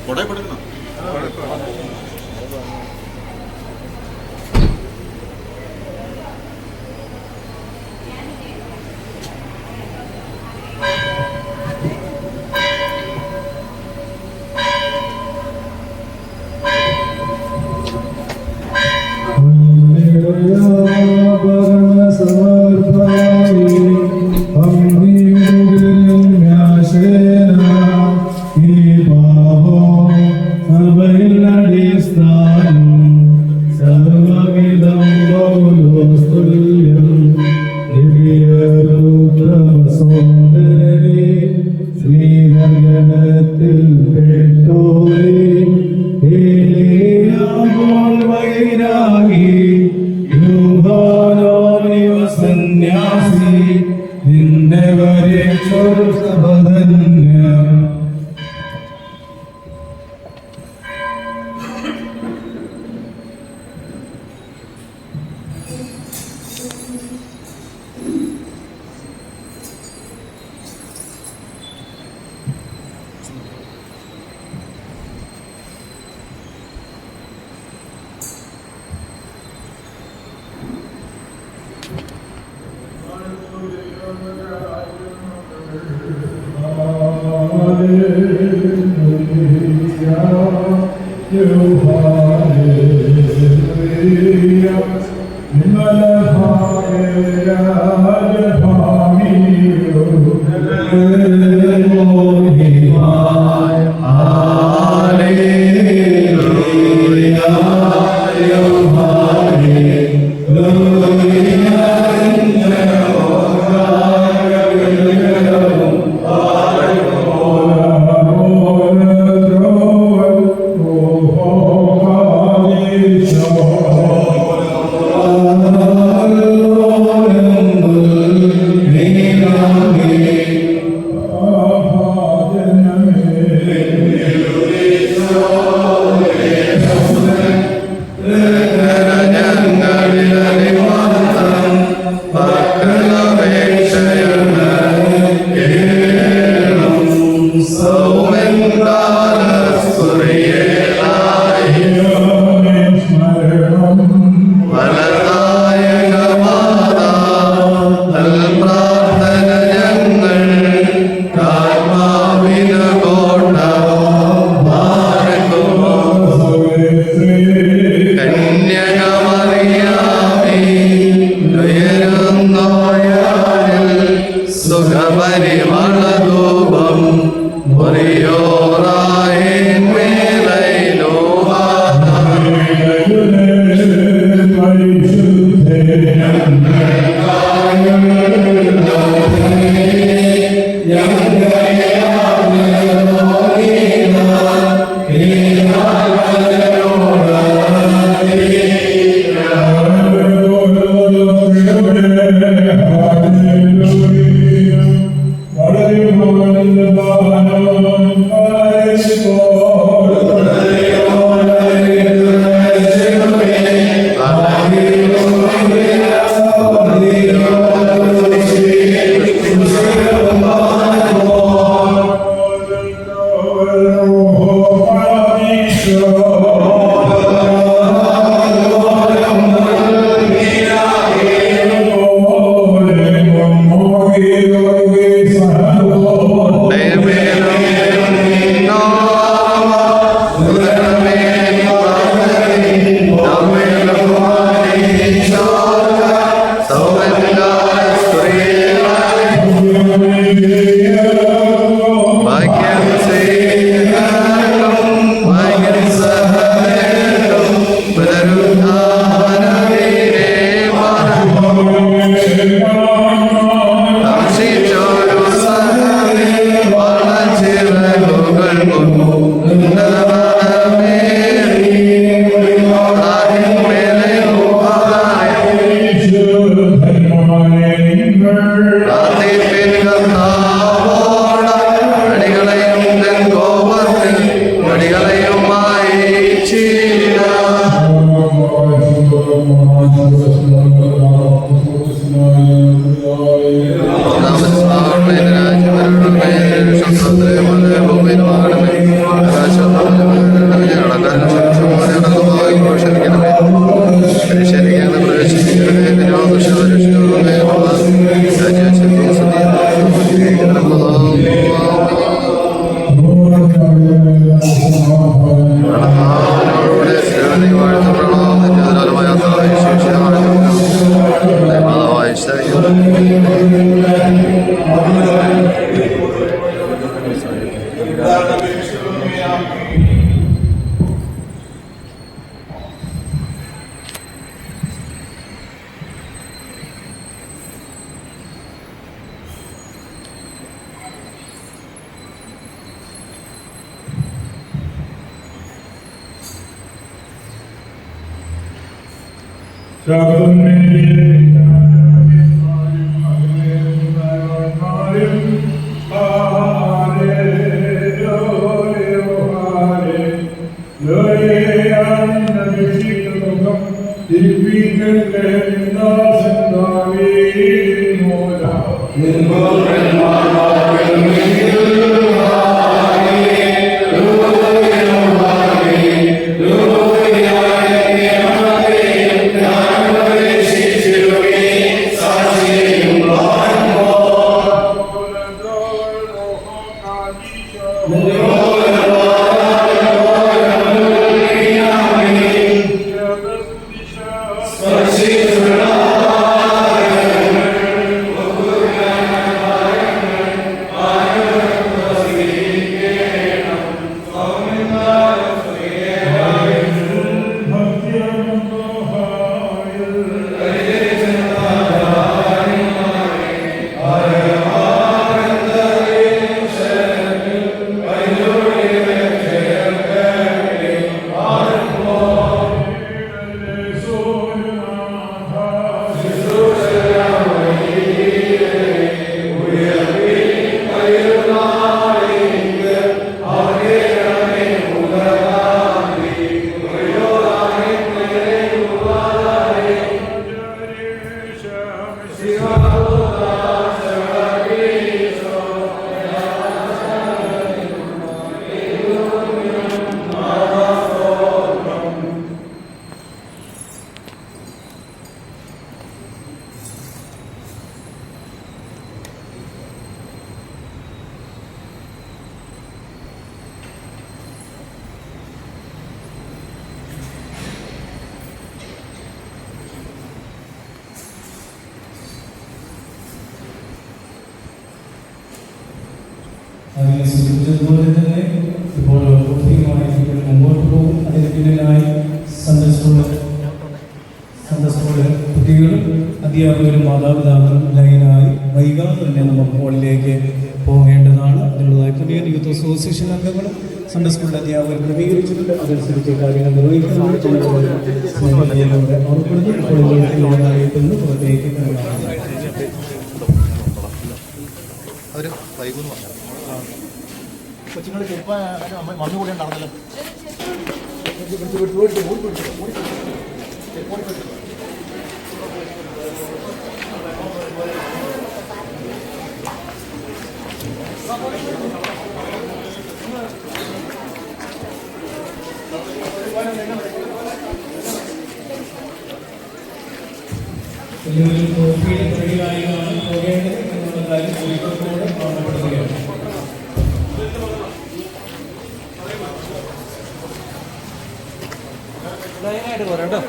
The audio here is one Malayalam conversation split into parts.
Gracias. അതിനെ സൂചിപ്പിച്ചതുപോലെ തന്നെ ഇപ്പോൾ പൂർത്തികമായി മുമ്പോട്ട് പോകും. അതിന് പിന്നിലായി സൺഡേ സ്കൂളിലെ കുട്ടികളും അധ്യാപകരും മാതാപിതാക്കളും ലൈനായി വൈകാതെ തന്നെ നമുക്ക് ഹോളിലേക്ക് പോകേണ്ടതാണ്. അതിനുള്ളതായി പുതിയ യൂത്ത് അസോസിയേഷൻ അംഗങ്ങളും സൺഡേ സ്കൂളിലെ അധ്യാപകർ ക്രമീകരിച്ചിട്ടുണ്ട്. അതനുസരിച്ച് കാര്യങ്ങൾ നിർവഹിക്കുന്നുണ്ട്. പുറത്തേക്ക് കൊച്ചുങ്ങൾ ചെറുപ്പം മണ്ണ് കൂടെ ഉണ്ടായിരുന്നല്ലോ. എല്ലാവരും കോഫിയുടെ തൊഴിലാളികളാണ് പോകേണ്ടത് എന്നുള്ള കാര്യം കോഴിക്കോട് ഓർമ്മപ്പെടുത്തുകയാണ്. ലൈനായിട്ട് പോരാ കേട്ടോ.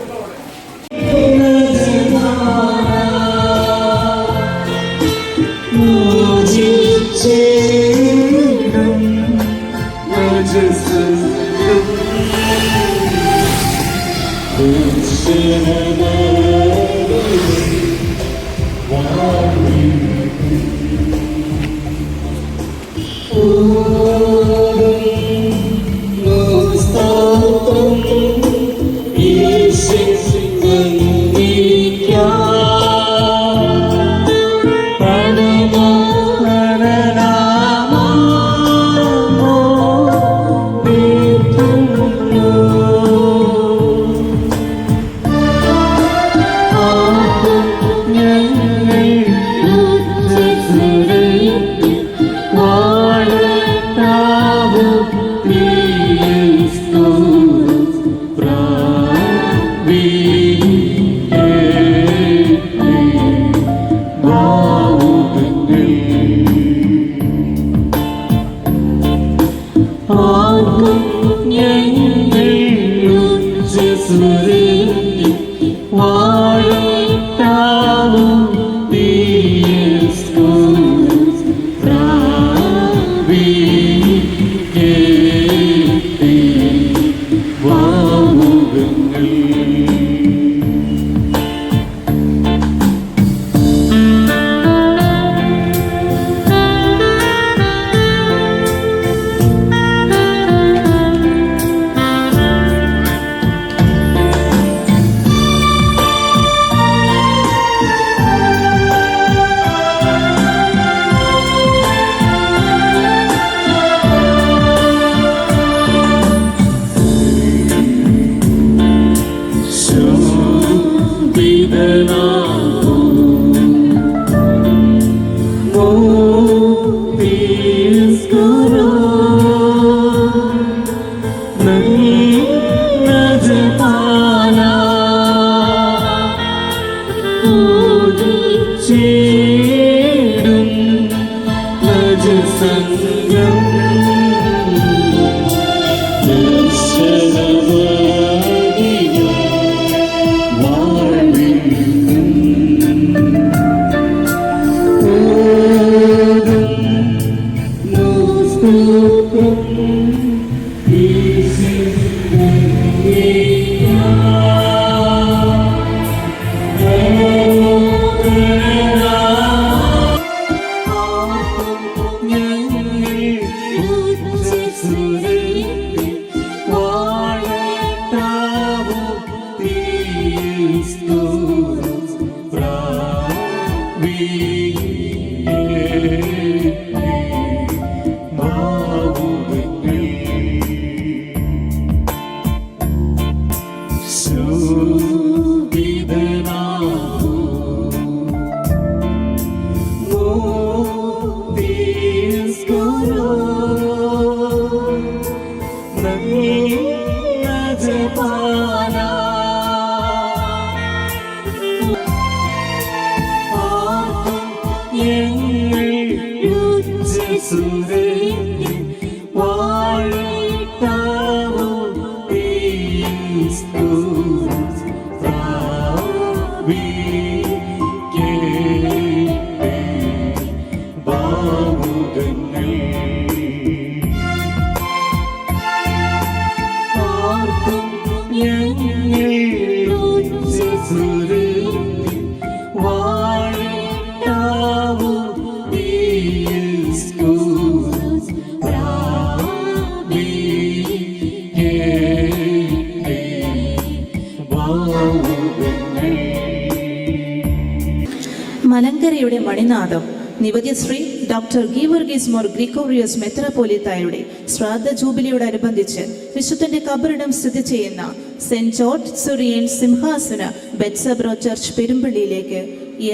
മലങ്കരയുടെ മണിനാഥം നിവദ്യശ്രീ ഡോക്ടർ ഗീവർഗീസ് മോർ ഗ്രിഗോറിയോസ് മെത്രാപ്പോലീത്തായുടെ ശ്രാദ്ധ ജൂബിലിയോടനുബന്ധിച്ച് വിശുദ്ധന്റെ കബറിടം സ്ഥിതി ചെയ്യുന്ന സെന്റ് ജോർജ് സുറിയൻ സിംഹാസന ബെത്സബ്രോ ചർച്ച് പെരുമ്പള്ളിയിലേക്ക്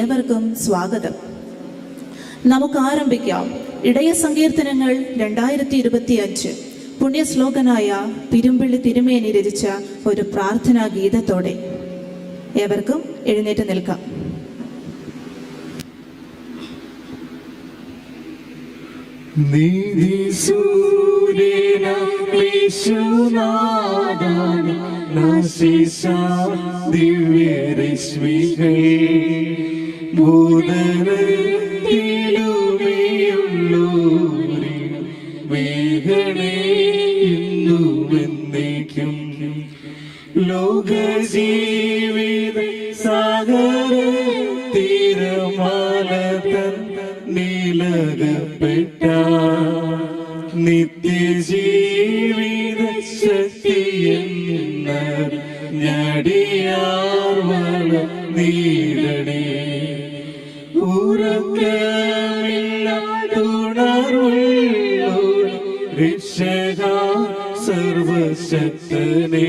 ഏവർക്കും സ്വാഗതം. നമുക്ക് ആരംഭിക്കാം. ഇടയ സങ്കീർത്തനങ്ങൾ 2025 പുണ്യശ്ലോകനായ പിരുമ്പള്ളി തിരുമേനി രചിച്ച ഒരു പ്രാർത്ഥനാ ഗീതത്തോടെ ഏവർക്കും എഴുന്നേറ്റ് നിൽക്കാം. നീതി സൂര്യന വിശ്വനാഥന നാശിഷ ദിവ്യരശ്മികൾ ഭൂതരത്തിലുമേയുള്ളൂരി വേഗണേ ഇന്നുമെന്നേക്കും ലോകജീവിത സാഗര തിരമാലതൻ നീലകപ്പെട്ട നിത്യജീവിത ശക്തിയെന്ന ഞടിയാർവള നീടണേ ഉറക്കമില്ലാതുണർവുള്ളോർ രക്ഷക സർവശക്തനെ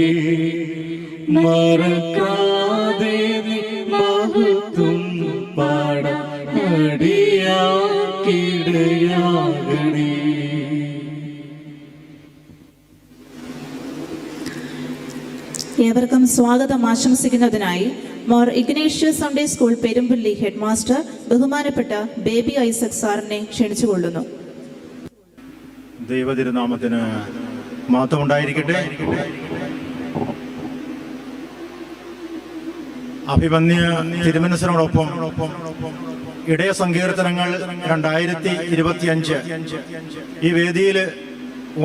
മറക്കാതെ നീ മഹത്വം പാടാൻ അടിയാക്കിടയാകണേ. ഏവർക്കും സ്വാഗതം ആശംസിക്കുന്നതിനായി Mor Ignatius Sunday school Perumpally headmaster ബഹുമാനപ്പെട്ട ബേബി ഐസക് സാറിനെ ക്ഷണിച്ചുകൊള്ളുന്നു. ദൈവതിരുനാമത്തിന് മഹത്വം ഉണ്ടായിരിക്കട്ടെ. അഭിമന്യ തിരുമനസിനോടൊപ്പം ഇടയ സങ്കീർത്തനങ്ങൾ 2025 ഈ വേദിയിൽ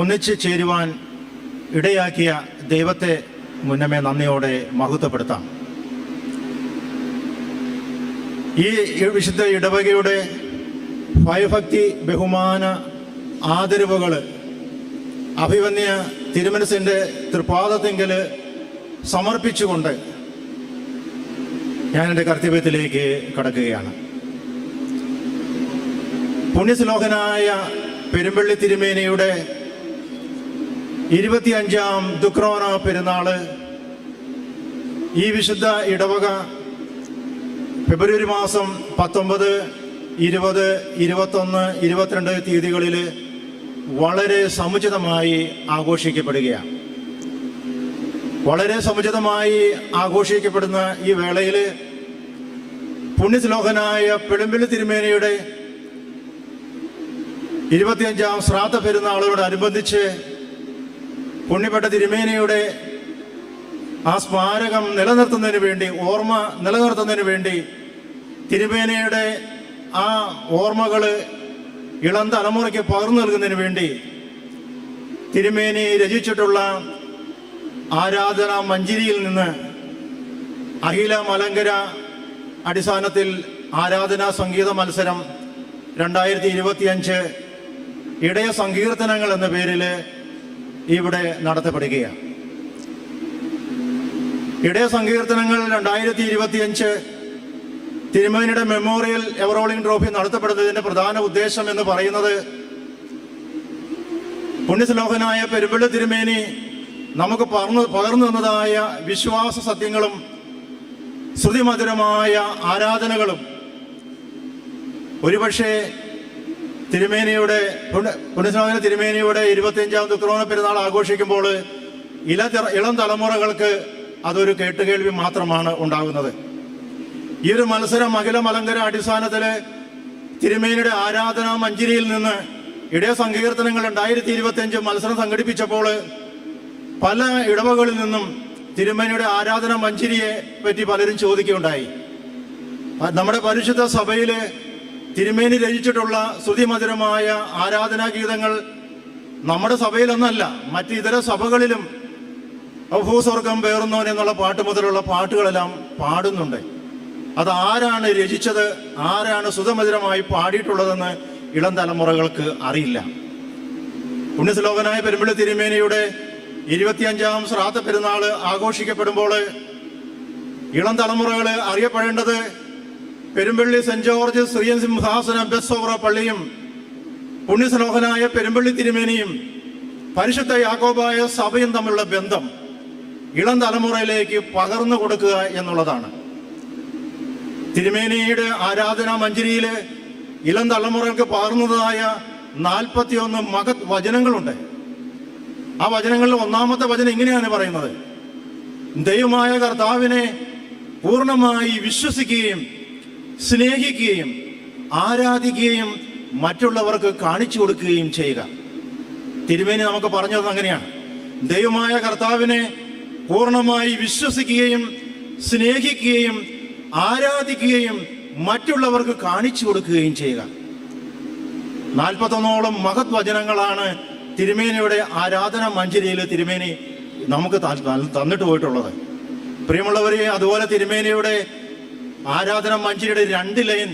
ഒന്നിച്ചു ചേരുവാൻ ഇടയാക്കിയ ദൈവത്തെ മുന്നമേ നന്ദിയോടെ മഹത്വപ്പെടുത്താം. ഈ വിശുദ്ധ ഇടവകയുടെ ഭയഭക്തി ബഹുമാന ആദരവുകൾ അഭിവന്യ തിരുമനസിൻ്റെ തൃപാദത്തിങ്കൽ സമർപ്പിച്ചുകൊണ്ട് ഞാൻ എൻ്റെ കർത്തവ്യത്തിലേക്ക് കടക്കുകയാണ്. പുണ്യശ്ലോകനായ പെരുമ്പള്ളി തിരുമേനിയുടെ 25ാം ദുഃഖ്രോന പെരുന്നാള് ഈ വിശുദ്ധ ഇടവക ഫെബ്രുവരി മാസം 19, 20, 21, 22 തീയതികളിൽ വളരെ സമുചിതമായി ആഘോഷിക്കപ്പെടുകയാണ്. വളരെ സമുചിതമായി ആഘോഷിക്കപ്പെടുന്ന ഈ വേളയിൽ പുണ്യശ്ലോകനായ പെരുമ്പള്ളി തിരുമേനിയുടെ 25ാം ശ്രാദ്ധ പെരുന്നാളോടനുബന്ധിച്ച് പുണ്യപ്പെട്ട തിരുമേനിയുടെ ആ സ്മാരകം നിലനിർത്തുന്നതിന് വേണ്ടി, ഓർമ്മ നിലനിർത്തുന്നതിന് വേണ്ടി, തിരുമേനിയുടെ ആ ഓർമ്മകൾ ഇളം തലമുറയ്ക്ക് പകർന്നു നൽകുന്നതിന് വേണ്ടി തിരുമേനി രചിച്ചിട്ടുള്ള ആരാധന മഞ്ജരിയിൽ നിന്ന് അഖില മലങ്കര അടിസ്ഥാനത്തിൽ ആരാധനാ സംഗീത മത്സരം 2025 ഇടയ സങ്കീർത്തനങ്ങൾ എന്ന പേരിൽ ഇവിടെ നടത്തപ്പെടുകയാണ്. ഇടയ സങ്കീർത്തനങ്ങൾ 2025 തിരുമേനിയുടെ മെമ്മോറിയൽ എവറോളിംഗ് ട്രോഫി നടത്തപ്പെടുന്നതിന്റെ പ്രധാന ഉദ്ദേശം എന്ന് പറയുന്നത് പുണ്യശ്ലോകനായ പെരുമ്പള്ളി തിരുമേനി നമുക്ക് പകർന്നു തന്നതായ വിശ്വാസ സത്യങ്ങളും ശ്രുതിമധുരമായ ആരാധനകളും ഒരുപക്ഷെ തിരുമേനിയുടെ പുണ്യശ്ലോകന തിരുമേനിയുടെ 25ാം ദുഃഖ്രോന പെരുന്നാൾ ആഘോഷിക്കുമ്പോൾ ഇളം തലമുറകൾക്ക് അതൊരു കേട്ടുകേൾവി മാത്രമാണ് ഉണ്ടാകുന്നത്. ഈ ഒരു മത്സരം അഖില മലങ്കര അടിസ്ഥാനത്തിൽ തിരുമേനിയുടെ ആരാധനാ മഞ്ജരിയിൽ നിന്ന് ഇടയ സങ്കീർത്തനങ്ങൾ 2025 മത്സരം സംഘടിപ്പിച്ചപ്പോൾ പല ഇടവകളിൽ നിന്നും തിരുമേനിയുടെ ആരാധനാ മഞ്ജരിയെ പറ്റി പലരും ചോദിക്കുകയുണ്ടായി. നമ്മുടെ പരിശുദ്ധ സഭയിൽ തിരുമേനി രചിച്ചിട്ടുള്ള ശ്രുതിമധുരമായ ആരാധനാ ഗീതങ്ങൾ നമ്മുടെ സഭയിലൊന്നല്ല, മറ്റ് ഇതര സഭകളിലും ഭൂസ്വർഗം പേറുന്നവൻ എന്നുള്ള പാട്ട് മുതലുള്ള പാട്ടുകളെല്ലാം പാടുന്നുണ്ട്. അത് ആരാണ് രചിച്ചത്, ആരാണ് ശ്രുതമധുരമായി പാടിയിട്ടുള്ളതെന്ന് ഇളം തലമുറകൾക്ക് അറിയില്ല. പുണ്യശ്ലോകനായ പെരുമ്പള്ളി തിരുമേനിയുടെ 25ാം ശ്രാദ്ധ പെരുന്നാൾ ആഘോഷിക്കപ്പെടുമ്പോൾ ഇളം തലമുറകൾ അറിയപ്പെടേണ്ടത് പെരുമ്പള്ളി സെന്റ് ജോർജ് ശ്രീയൻ സിംഹാസന ബെസ്സോറ പള്ളിയും പുണ്യശ്ലോകനായ പെരുമ്പള്ളി തിരുമേനിയും പരിശുദ്ധ യാക്കോബായ സഭയും തമ്മിലുള്ള ബന്ധം ഇളം തലമുറയിലേക്ക് പകർന്നു കൊടുക്കുക എന്നുള്ളതാണ്. തിരുമേനിയുടെ ആരാധനാ മഞ്ജരിയിൽ ഇളം തലമുറകൾക്ക് പകർന്നതായ 41 മഹത് വചനങ്ങളുണ്ട്. ആ വചനങ്ങളിൽ ഒന്നാമത്തെ വചനം ഇങ്ങനെയാണ് പറയുന്നത്: ദൈവമായ കർത്താവിനെ പൂർണ്ണമായി വിശ്വസിക്കുകയും സ്നേഹിക്കുകയും ആരാധിക്കുകയും മറ്റുള്ളവർക്ക് കാണിച്ചു കൊടുക്കുകയും ചെയ്യുക. തിരുമേനി നമുക്ക് പറഞ്ഞത് അങ്ങനെയാണ്. ദൈവമായ കർത്താവിനെ പൂർണ്ണമായി വിശ്വസിക്കുകയും സ്നേഹിക്കുകയും ആരാധിക്കുകയും മറ്റുള്ളവർക്ക് കാണിച്ചു കൊടുക്കുകയും ചെയ്യുക. 41ഓളം മഹത് വചനങ്ങളാണ് തിരുമേനിയുടെ ആരാധന മഞ്ജരിയിൽ തിരുമേനി നമുക്ക് തന്നിട്ട് പോയിട്ടുള്ളത്. പ്രിയമുള്ളവരെ, അതുപോലെ തിരുമേനിയുടെ ആരാധന മഞ്ജരിയുടെ 2 ലൈൻ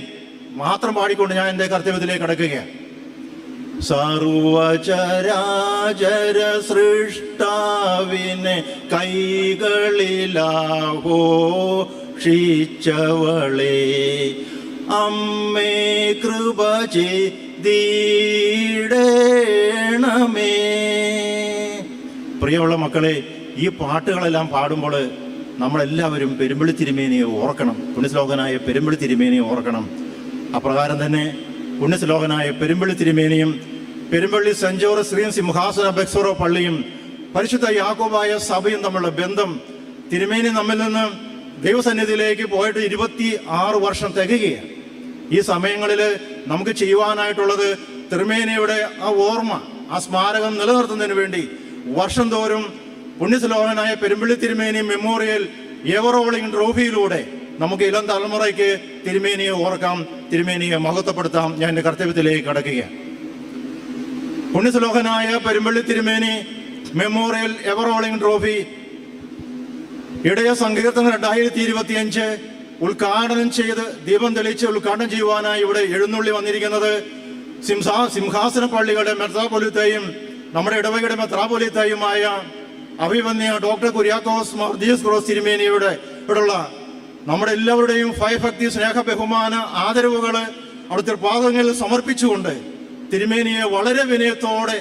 മാത്രം പാടിക്കൊണ്ട് ഞാൻ എൻ്റെ കർത്തവ്യത്തിലേക്ക് കടക്കുകയാണ്. സർവചരാചര സൃഷ്ടാവിനെ കൈകളിലാഘോഷിച്ചവളെ അമ്മേ കൃപ ചെയ്തിടേണമേ. പ്രിയമുള്ള മക്കളെ, ഈ പാട്ടുകളെല്ലാം പാടുമ്പോൾ നമ്മളെല്ലാവരും പെരുമ്പള്ളി തിരുമേനിയെ ഓർക്കണം, പുണ്യശ്ലോകനായ പെരുമ്പള്ളി തിരുമേനിയെ ഓർക്കണം. അപ്രകാരം തന്നെ പുണ്യശ്ലോകനായ പെരുമ്പള്ളി തിരുമേനിയും പെരുമ്പള്ളി സെന്റ് ജോർജ് ശ്രീ സിംഹാസന ബെക്സോറോ പള്ളിയും പരിശുദ്ധ യാക്കോബായ സഭയും തമ്മിലുള്ള ബന്ധം, തിരുമേനി നമ്മിൽ നിന്ന് ദൈവസന്നിധിയിലേക്ക് പോയിട്ട് 26 വർഷം തികയുകയാണ്. ഈ സമയങ്ങളിൽ നമുക്ക് ചെയ്യുവാനായിട്ടുള്ളത് തിരുമേനിയുടെ ആ ഓർമ്മ, ആ സ്മാരകം നിലനിർത്തുന്നതിന് വേണ്ടി വർഷം തോറും പുണ്യശ്ലോകനായ പെരുമ്പള്ളി തിരുമേനി മെമ്മോറിയൽ എവറോളിംഗ് ട്രോഫിയിലൂടെ നമുക്ക് ഇളം തലമുറയ്ക്ക് തിരുമേനിയെ ഓർക്കാം, തിരുമേനിയെ മഹത്വപ്പെടുത്താം. ഞാൻ എൻ്റെ കർത്തവ്യത്തിലേക്ക് കടക്കുകയാണ്. പുണ്യശ്ലോകനായ പെരുമ്പള്ളി തിരുമേനി മെമ്മോറിയൽ എവറോളിംഗ് ട്രോഫി ഇടയ സങ്കീർത്തനം 2025 ഉദ്ഘാടനം ചെയ്ത് ദീപം തെളിയിച്ച് ഉദ്ഘാടനം ചെയ്യുവാനായി ഇവിടെ എഴുന്നള്ളി വന്നിരിക്കുന്നത് സിംഹാസന പള്ളികളുടെ മെത്രാപ്പൊലീത്തയും നമ്മുടെ ഇടവകയുടെ മെത്രാപ്പൊലീത്തയുമായ അഭിമന്യ ഡോക്ടർ കുര്യാക്കോസ് മർദിയസ് ക്രോസ് തിരുമേനിയുടെ ഇവിടെയുള്ള നമ്മുടെ എല്ലാവരുടെയും ഭയഭക്തി സ്നേഹ ബഹുമാന ആദരവുകൾ അവിടുത്തെ പാദങ്ങളിൽ സമർപ്പിച്ചുകൊണ്ട് തിരുമേനിയെ വളരെ വിനയത്തോടെ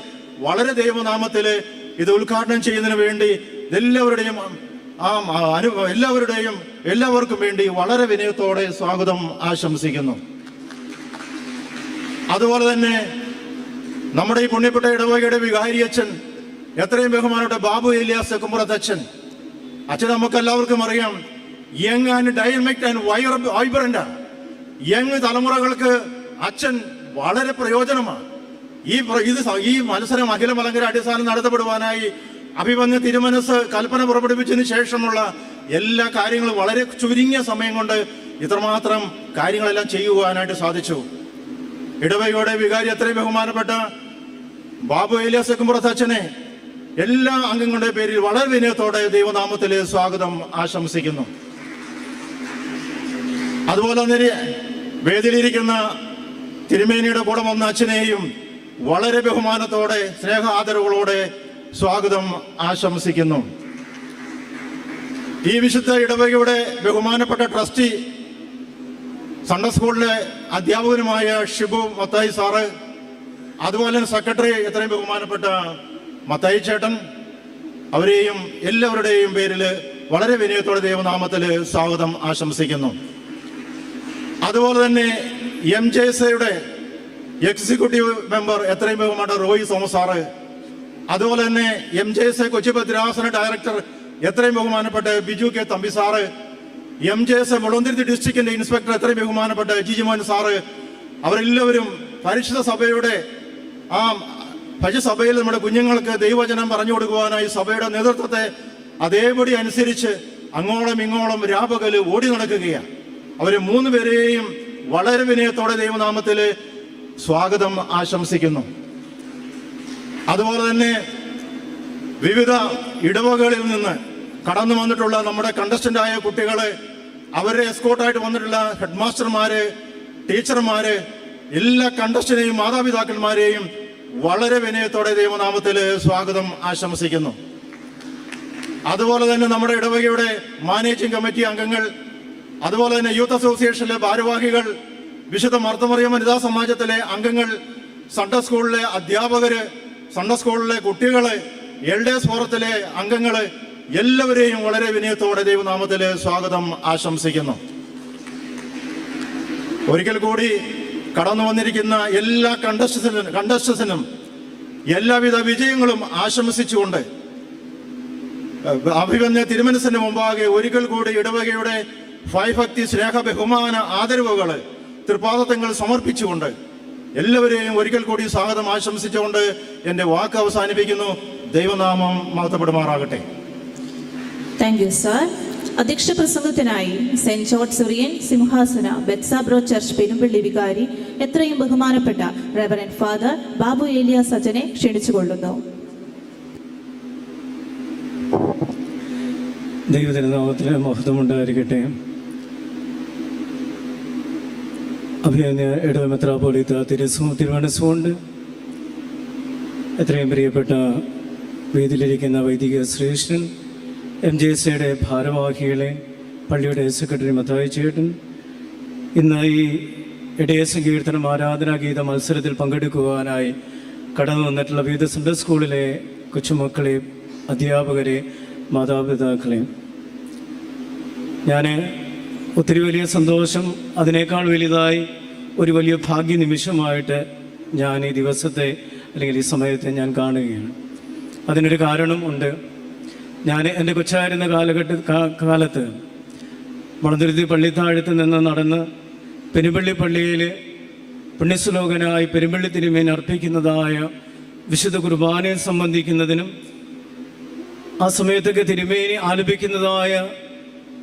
വളരെ ദൈവനാമത്തിൽ ഇത് ഉദ്ഘാടനം ചെയ്യുന്നതിന് വേണ്ടി എല്ലാവർക്കും വേണ്ടി വളരെ വിനയത്തോടെ സ്വാഗതം ആശംസിക്കുന്നു. അതുപോലെ തന്നെ നമ്മുടെ ഈ പുണ്യപ്പെട്ട ഇടവകയുടെ വികാരി അച്ഛൻ, എത്രയും ബഹുമാനപ്പെട്ട ബാബു ഏലിയാസ് കുമ്പറത്ത് അച്ഛൻ നമുക്ക് എല്ലാവർക്കും അറിയാം, young and dynamic and vibrant. Young തലമുറകൾക്ക് അച്ഛൻ വളരെ പ്രയോജനമാണ്. ഈ മത്സരം അഖില മലങ്കര അടിസ്ഥാനം നടത്തപ്പെടുവാനായി അഭിമന്യ തിരുമനസ് കൽപ്പന പുറപ്പെടുവിച്ചതിന് ശേഷമുള്ള എല്ലാ കാര്യങ്ങളും വളരെ ചുരുങ്ങിയ സമയം കൊണ്ട് ഇത്രമാത്രം കാര്യങ്ങളെല്ലാം ചെയ്യുവാനായിട്ട് സാധിച്ചു. ഇടവകയുടെ വികാരി എത്രയും ബഹുമാനപ്പെട്ട ബാബു ഏലിയാസ് കുമ്പറത്ത് അച്ഛനെ എല്ലാ അംഗങ്ങളുടെ പേരിൽ വളരെ വിനയത്തോടെ ദൈവനാമത്തിൽ സ്വാഗതം ആശംസിക്കുന്നു. അതുപോലെ തന്നെ വേദിയിലിരിക്കുന്ന തിരുമേനിയുടെ കൂടെ വന്ന അച്ഛനെയും വളരെ ബഹുമാനത്തോടെ സ്നേഹ ആദരവുകളോടെ സ്വാഗതം ആശംസിക്കുന്നു. ഈ വിശുദ്ധ ഇടവകയുടെ ബഹുമാനപ്പെട്ട ട്രസ്റ്റി, സൺഡേ സ്കൂളിലെ അധ്യാപകനുമായ ഷിബു മത്തായി സാറ്, അതുപോലെ തന്നെ സെക്രട്ടറി എത്രയും ബഹുമാനപ്പെട്ട മത്തായി ചേട്ടൻ, അവരെയും എല്ലാവരുടെയും പേരിൽ വളരെ വിനയത്തോടെ ദൈവനാമത്തിൽ സ്വാഗതം ആശംസിക്കുന്നു. അതുപോലെ തന്നെ MJSയുടെ എക്സിക്യൂട്ടീവ് മെമ്പർ എത്രയും ബഹുമാനപ്പെട്ട റോയി തോമസ് സാറ്, അതുപോലെ തന്നെ MJSA കൊച്ചി ഭദ്രാസന ഡയറക്ടർ എത്രയും ബഹുമാനപ്പെട്ട Biju K Thampi sir, MJSA Mulanthuruthy ഡിസ്ട്രിക്റ്റിന്റെ ഇൻസ്പെക്ടർ എത്രയും ബഹുമാനപ്പെട്ട ജിജിമോൻ സാറ്, അവരെല്ലാവരും പരിശുദ്ധ സഭയുടെ ഭജസഭയിൽ നമ്മുടെ കുഞ്ഞുങ്ങൾക്ക് ദൈവവചനം പറഞ്ഞു കൊടുക്കുവാനായി സഭയുടെ നേതൃത്വത്തെ അതേപടി അനുസരിച്ച് അങ്ങോളം ഇങ്ങോളം രാപകല് ഓടി നടക്കുകയാണ്. അവരെ 3 പേരെയും വളരെ വിനയത്തോടെ ദൈവനാമത്തിൽ സ്വാഗതം ആശംസിക്കുന്നു. അതുപോലെ തന്നെ വിവിധ ഇടവകളിൽ നിന്ന് കടന്നു വന്നിട്ടുള്ള നമ്മുടെ കണ്ടസ്റ്റന്റായ കുട്ടികളെ, അവരെ എസ്കോർട്ടായിട്ട് വന്നിട്ടുള്ള ഹെഡ് മാസ്റ്റർമാര്, ടീച്ചർമാര്, എല്ലാ കണ്ടസ്റ്റന്റെയും മാതാപിതാക്കന്മാരെയും വളരെ വിനയത്തോടെ ദൈവനാമത്തിൽ സ്വാഗതം ആശംസിക്കുന്നു. അതുപോലെ തന്നെ നമ്മുടെ ഇടവകയുടെ മാനേജിംഗ് കമ്മിറ്റി അംഗങ്ങൾ, അതുപോലെ തന്നെ യൂത്ത് അസോസിയേഷനിലെ ഭാരവാഹികൾ, വിശുദ്ധ മർത്തമറിയം വനിതാ സമാജത്തിലെ അംഗങ്ങൾ, സൺഡേ സ്കൂളിലെ അധ്യാപകര്, സൺഡേ സ്കൂളിലെ കുട്ടികള്, എൽഡേഴ്സ് ഫോറത്തിലെ അംഗങ്ങള്, എല്ലാവരെയും വളരെ വിനയത്തോടെ ദൈവനാമത്തിൽ സ്വാഗതം ആശംസിക്കുന്നു. ഒരിക്കൽ കൂടി കടന്നു വന്നിരിക്കുന്ന എല്ലാ കണ്ടസ്റ്റൻസിനും എല്ലാവിധ വിജയങ്ങളും ആശംസിച്ചുകൊണ്ട് അഭിമന്യ തിരുമനസിന്റെ മുമ്പാകെ ഒരിക്കൽ കൂടി ഇടവകയുടെ ഭയഭക്തി സ്നേഹ ബഹുമാന ആദരവുകൾ തൃപ്പാദത്തങ്ങൾ സമർപ്പിച്ചുകൊണ്ട് എല്ലാവരെയും ഒരിക്കൽ കൂടി സ്വാഗതം ആശംസിച്ചുകൊണ്ട് എൻ്റെ വാക്ക് അവസാനിപ്പിക്കുന്നു. ദൈവനാമം മഹത്വപ്പെടുമാറാകട്ടെ. Thank you sir. അധ്യക്ഷ പ്രസംഗത്തിനായി സെന്റ് ജോർജ് സിറിയൻ സിംഹാസന ബെത്സാബ്രോ ചർച്ച് പെരുമ്പള്ളി വികാരി എത്രയും ബഹുമാനപ്പെട്ട റെവറൻഡ് ഫാദർ ബാബു ഏലിയാസ് അച്ഛനെ ക്ഷണിച്ചുകൊള്ളുന്നു. ദൈവതിരുനാമത്തിന് മഹത്വമുണ്ടായിരിക്കട്ടെ. അഭിനന്ദ ഇടവ മെത്രാപ്പോലീത്ത തിരുമനസ്സുകൊണ്ട് എത്രയും പ്രിയപ്പെട്ട വേദിയിലിരിക്കുന്ന വൈദിക ശ്രേഷ്ഠൻ, MJSയുടെ ഭാരവാഹികളെ, പള്ളിയുടെ സെക്രട്ടറി മത്തായി ചേട്ടൻ, ഇന്ന് ഈ ഇടയ സങ്കീർത്തനം ആരാധനാഗീത മത്സരത്തിൽ പങ്കെടുക്കുവാനായി കടന്നു വന്നിട്ടുള്ള വിവിധ സൺഡേ സ്കൂളിലെ കൊച്ചുമക്കളെ, അധ്യാപകരെ, മാതാപിതാക്കളെ, ഞാൻ ഒത്തിരി വലിയ സന്തോഷം, അതിനേക്കാൾ വലുതായി ഒരു വലിയ ഭാഗ്യ നിമിഷമായിട്ട് ഞാൻ ഈ ദിവസത്തെ അല്ലെങ്കിൽ ഈ സമയത്തെ ഞാൻ കാണുകയാണ്. അതിനൊരു കാരണം ഉണ്ട്. ഞാൻ എൻ്റെ കൊച്ചായിരുന്ന കാലത്ത് മണന്തുരുത്തി പള്ളിത്താഴത്ത് നിന്ന് നടന്ന് പെരുമ്പള്ളി പള്ളിയിൽ പുണ്യശ്ലോകനായി പെരുമ്പള്ളി തിരുമേനി അർപ്പിക്കുന്നതായ വിശുദ്ധ കുർബാനയെ സംബന്ധിക്കുന്നതിനും ആ സമയത്തൊക്കെ തിരുമേനി ആലപിക്കുന്നതായ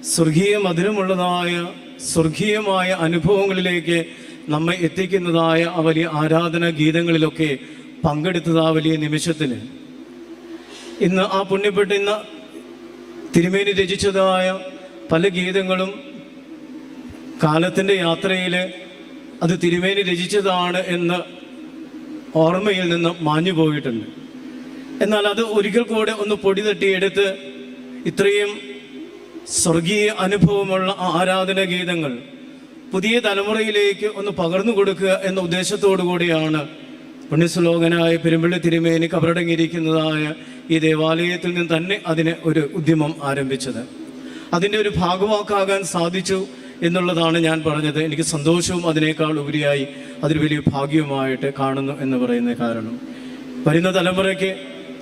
സ്വർഗീയ മധുരമുള്ളതായ സ്വർഗീയമായ അനുഭവങ്ങളിലേക്ക് നമ്മെ എത്തിക്കുന്നതായ ആ വലിയ ആരാധനാ ഗീതങ്ങളിലൊക്കെ പങ്കെടുത്തത് ആ വലിയ നിമിഷത്തിന് ഇന്ന് ആ പുണ്യപ്പെട്ട ഇന്ന് തിരുമേനി രചിച്ചതായ പല ഗീതങ്ങളും കാലത്തിൻ്റെ യാത്രയിൽ അത് തിരുമേനി രചിച്ചതാണ് എന്ന് ഓർമ്മയിൽ നിന്ന് മാഞ്ഞു പോയിട്ടുണ്ട്. എന്നാൽ അത് ഒരിക്കൽ കൂടെ ഒന്ന് പൊടി തട്ടിയെടുത്ത് ഇത്രയും സ്വർഗീയ അനുഭവമുള്ള ആരാധന ഗീതങ്ങൾ പുതിയ തലമുറയിലേക്ക് ഒന്ന് പകർന്നു കൊടുക്കുക എന്ന ഉദ്ദേശത്തോടു കൂടിയാണ് പുണ്യശ്ലോകനായ പെരുമ്പള്ളി തിരുമേനി കബറടങ്ങിയിരിക്കുന്നതായ ഈ ദേവാലയത്തിൽ നിന്ന് തന്നെ അതിന് ഒരു ഉദ്യമം ആരംഭിച്ചത്. അതിൻ്റെ ഒരു ഭാഗവാക്കാകാൻ സാധിച്ചു എന്നുള്ളതാണ് ഞാൻ പറഞ്ഞത്. എനിക്ക് സന്തോഷവും അതിനേക്കാൾ ഉപരിയായി അതൊരു വലിയ ഭാഗ്യവുമായിട്ട് കാണുന്നു എന്ന് പറയുന്ന കാരണം വരുന്ന തലമുറയ്ക്ക്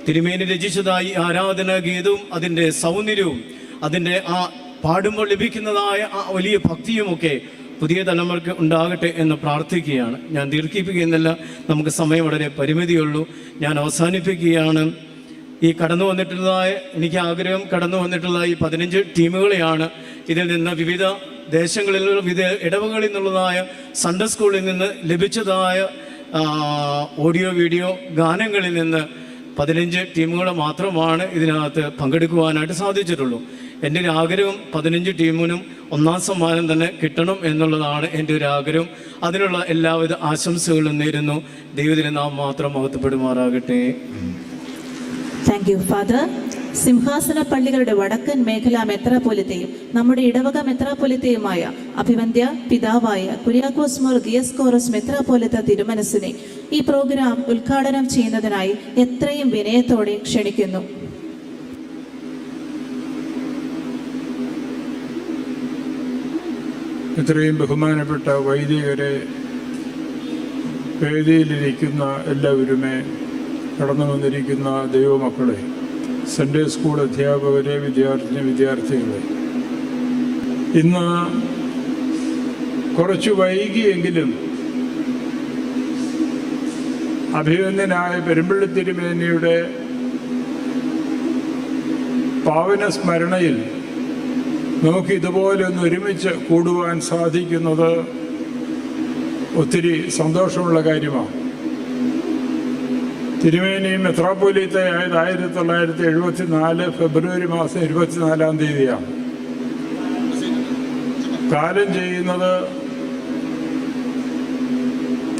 തിരുമേനി രചിച്ചതായി ആരാധനാ ഗീതവും അതിൻ്റെ സൗന്ദര്യവും അതിൻ്റെ ആ പാടുമ്പോൾ ലഭിക്കുന്നതായ ആ വലിയ ഭക്തിയുമൊക്കെ പുതിയ തലമുറയ്ക്ക് ഉണ്ടാകട്ടെ എന്ന് പ്രാർത്ഥിക്കുകയാണ്. ഞാൻ ദീർഘിപ്പിക്കുന്നില്ല, നമുക്ക് സമയം വളരെ പരിമിതിയുള്ളൂ. ഞാൻ അവസാനിപ്പിക്കുകയാണ്. ഈ കടന്നു വന്നിട്ടുള്ളതായ എനിക്ക് ആഗ്രഹം കടന്നു വന്നിട്ടുള്ള ഈ 15 ടീമുകളെയാണ് ഇതിൽ നിന്ന് വിവിധ ദേശങ്ങളിലുള്ള വിവിധ ഇടവകളിൽ നിന്നുള്ളതായ സൺഡേ സ്കൂളിൽ നിന്ന് ലഭിച്ചതായ ഓഡിയോ വീഡിയോ ഗാനങ്ങളിൽ നിന്ന് 15 ടീമുകൾ മാത്രമാണ് ഇതിനകത്ത് പങ്കെടുക്കുവാനായിട്ട് സാധിച്ചിട്ടുള്ളൂ. എൻ്റെ ഒരു ആഗ്രഹം 15 ടീമിനും 1ാം സമ്മാനം തന്നെ കിട്ടണം എന്നുള്ളതാണ് എൻ്റെ ഒരു ആഗ്രഹം. അതിനുള്ള എല്ലാവിധ ആശംസകളും നേരുന്നു. ദൈവത്തിന് നാം മാത്രം മഹത്വപ്പെടുമാറാകട്ടെ. Thank you father. സിംഹാസന പള്ളികളുടെ വടക്കൻ മേഖലാ മെത്രാപ്പൊലിത്തയും നമ്മുടെ ഇടവക മെത്രാപ്പൊലിത്തയുമായ അഭിവന്ദ്യ പിതാവായ കുര്യാക്കോസ് മോർ ദിയസ്കോറസ് മെത്രാപ്പൊലിത്ത തിരുമനസിനെ ഈ പ്രോഗ്രാം ഉദ്ഘാടനം ചെയ്യുന്നതിനായി എത്രയും വിനയത്തോടെ ക്ഷണിക്കുന്നു. ഇത്രയും ബഹുമാനപ്പെട്ട വൈദികരെ, വേദിയിലിരിക്കുന്ന എല്ലാവരുമേ, കടന്നു വന്നിരിക്കുന്ന ദൈവമക്കളെ, സൺഡേ സ്കൂൾ അധ്യാപകരെ, വിദ്യാർത്ഥികളെ, ഇന്ന് കുറച്ച് വൈകിയെങ്കിലും അഭിവന്ദ്യനായ പെരുമ്പള്ളി തിരുമേനിയുടെ പാവന സ്മരണയിൽ നമുക്ക് ഇതുപോലെ ഒന്ന് ഒരുമിച്ച് കൂടുവാൻ സാധിക്കുന്നത് ഒത്തിരി സന്തോഷമുള്ള കാര്യമാണ്. തിരുമേനി മെത്രാപ്പൊലീത്തയായത് 1974 ഫെബ്രുവരി മാസം 24-ാം തീയതിയാണ്. കാലം ചെയ്യുന്നത്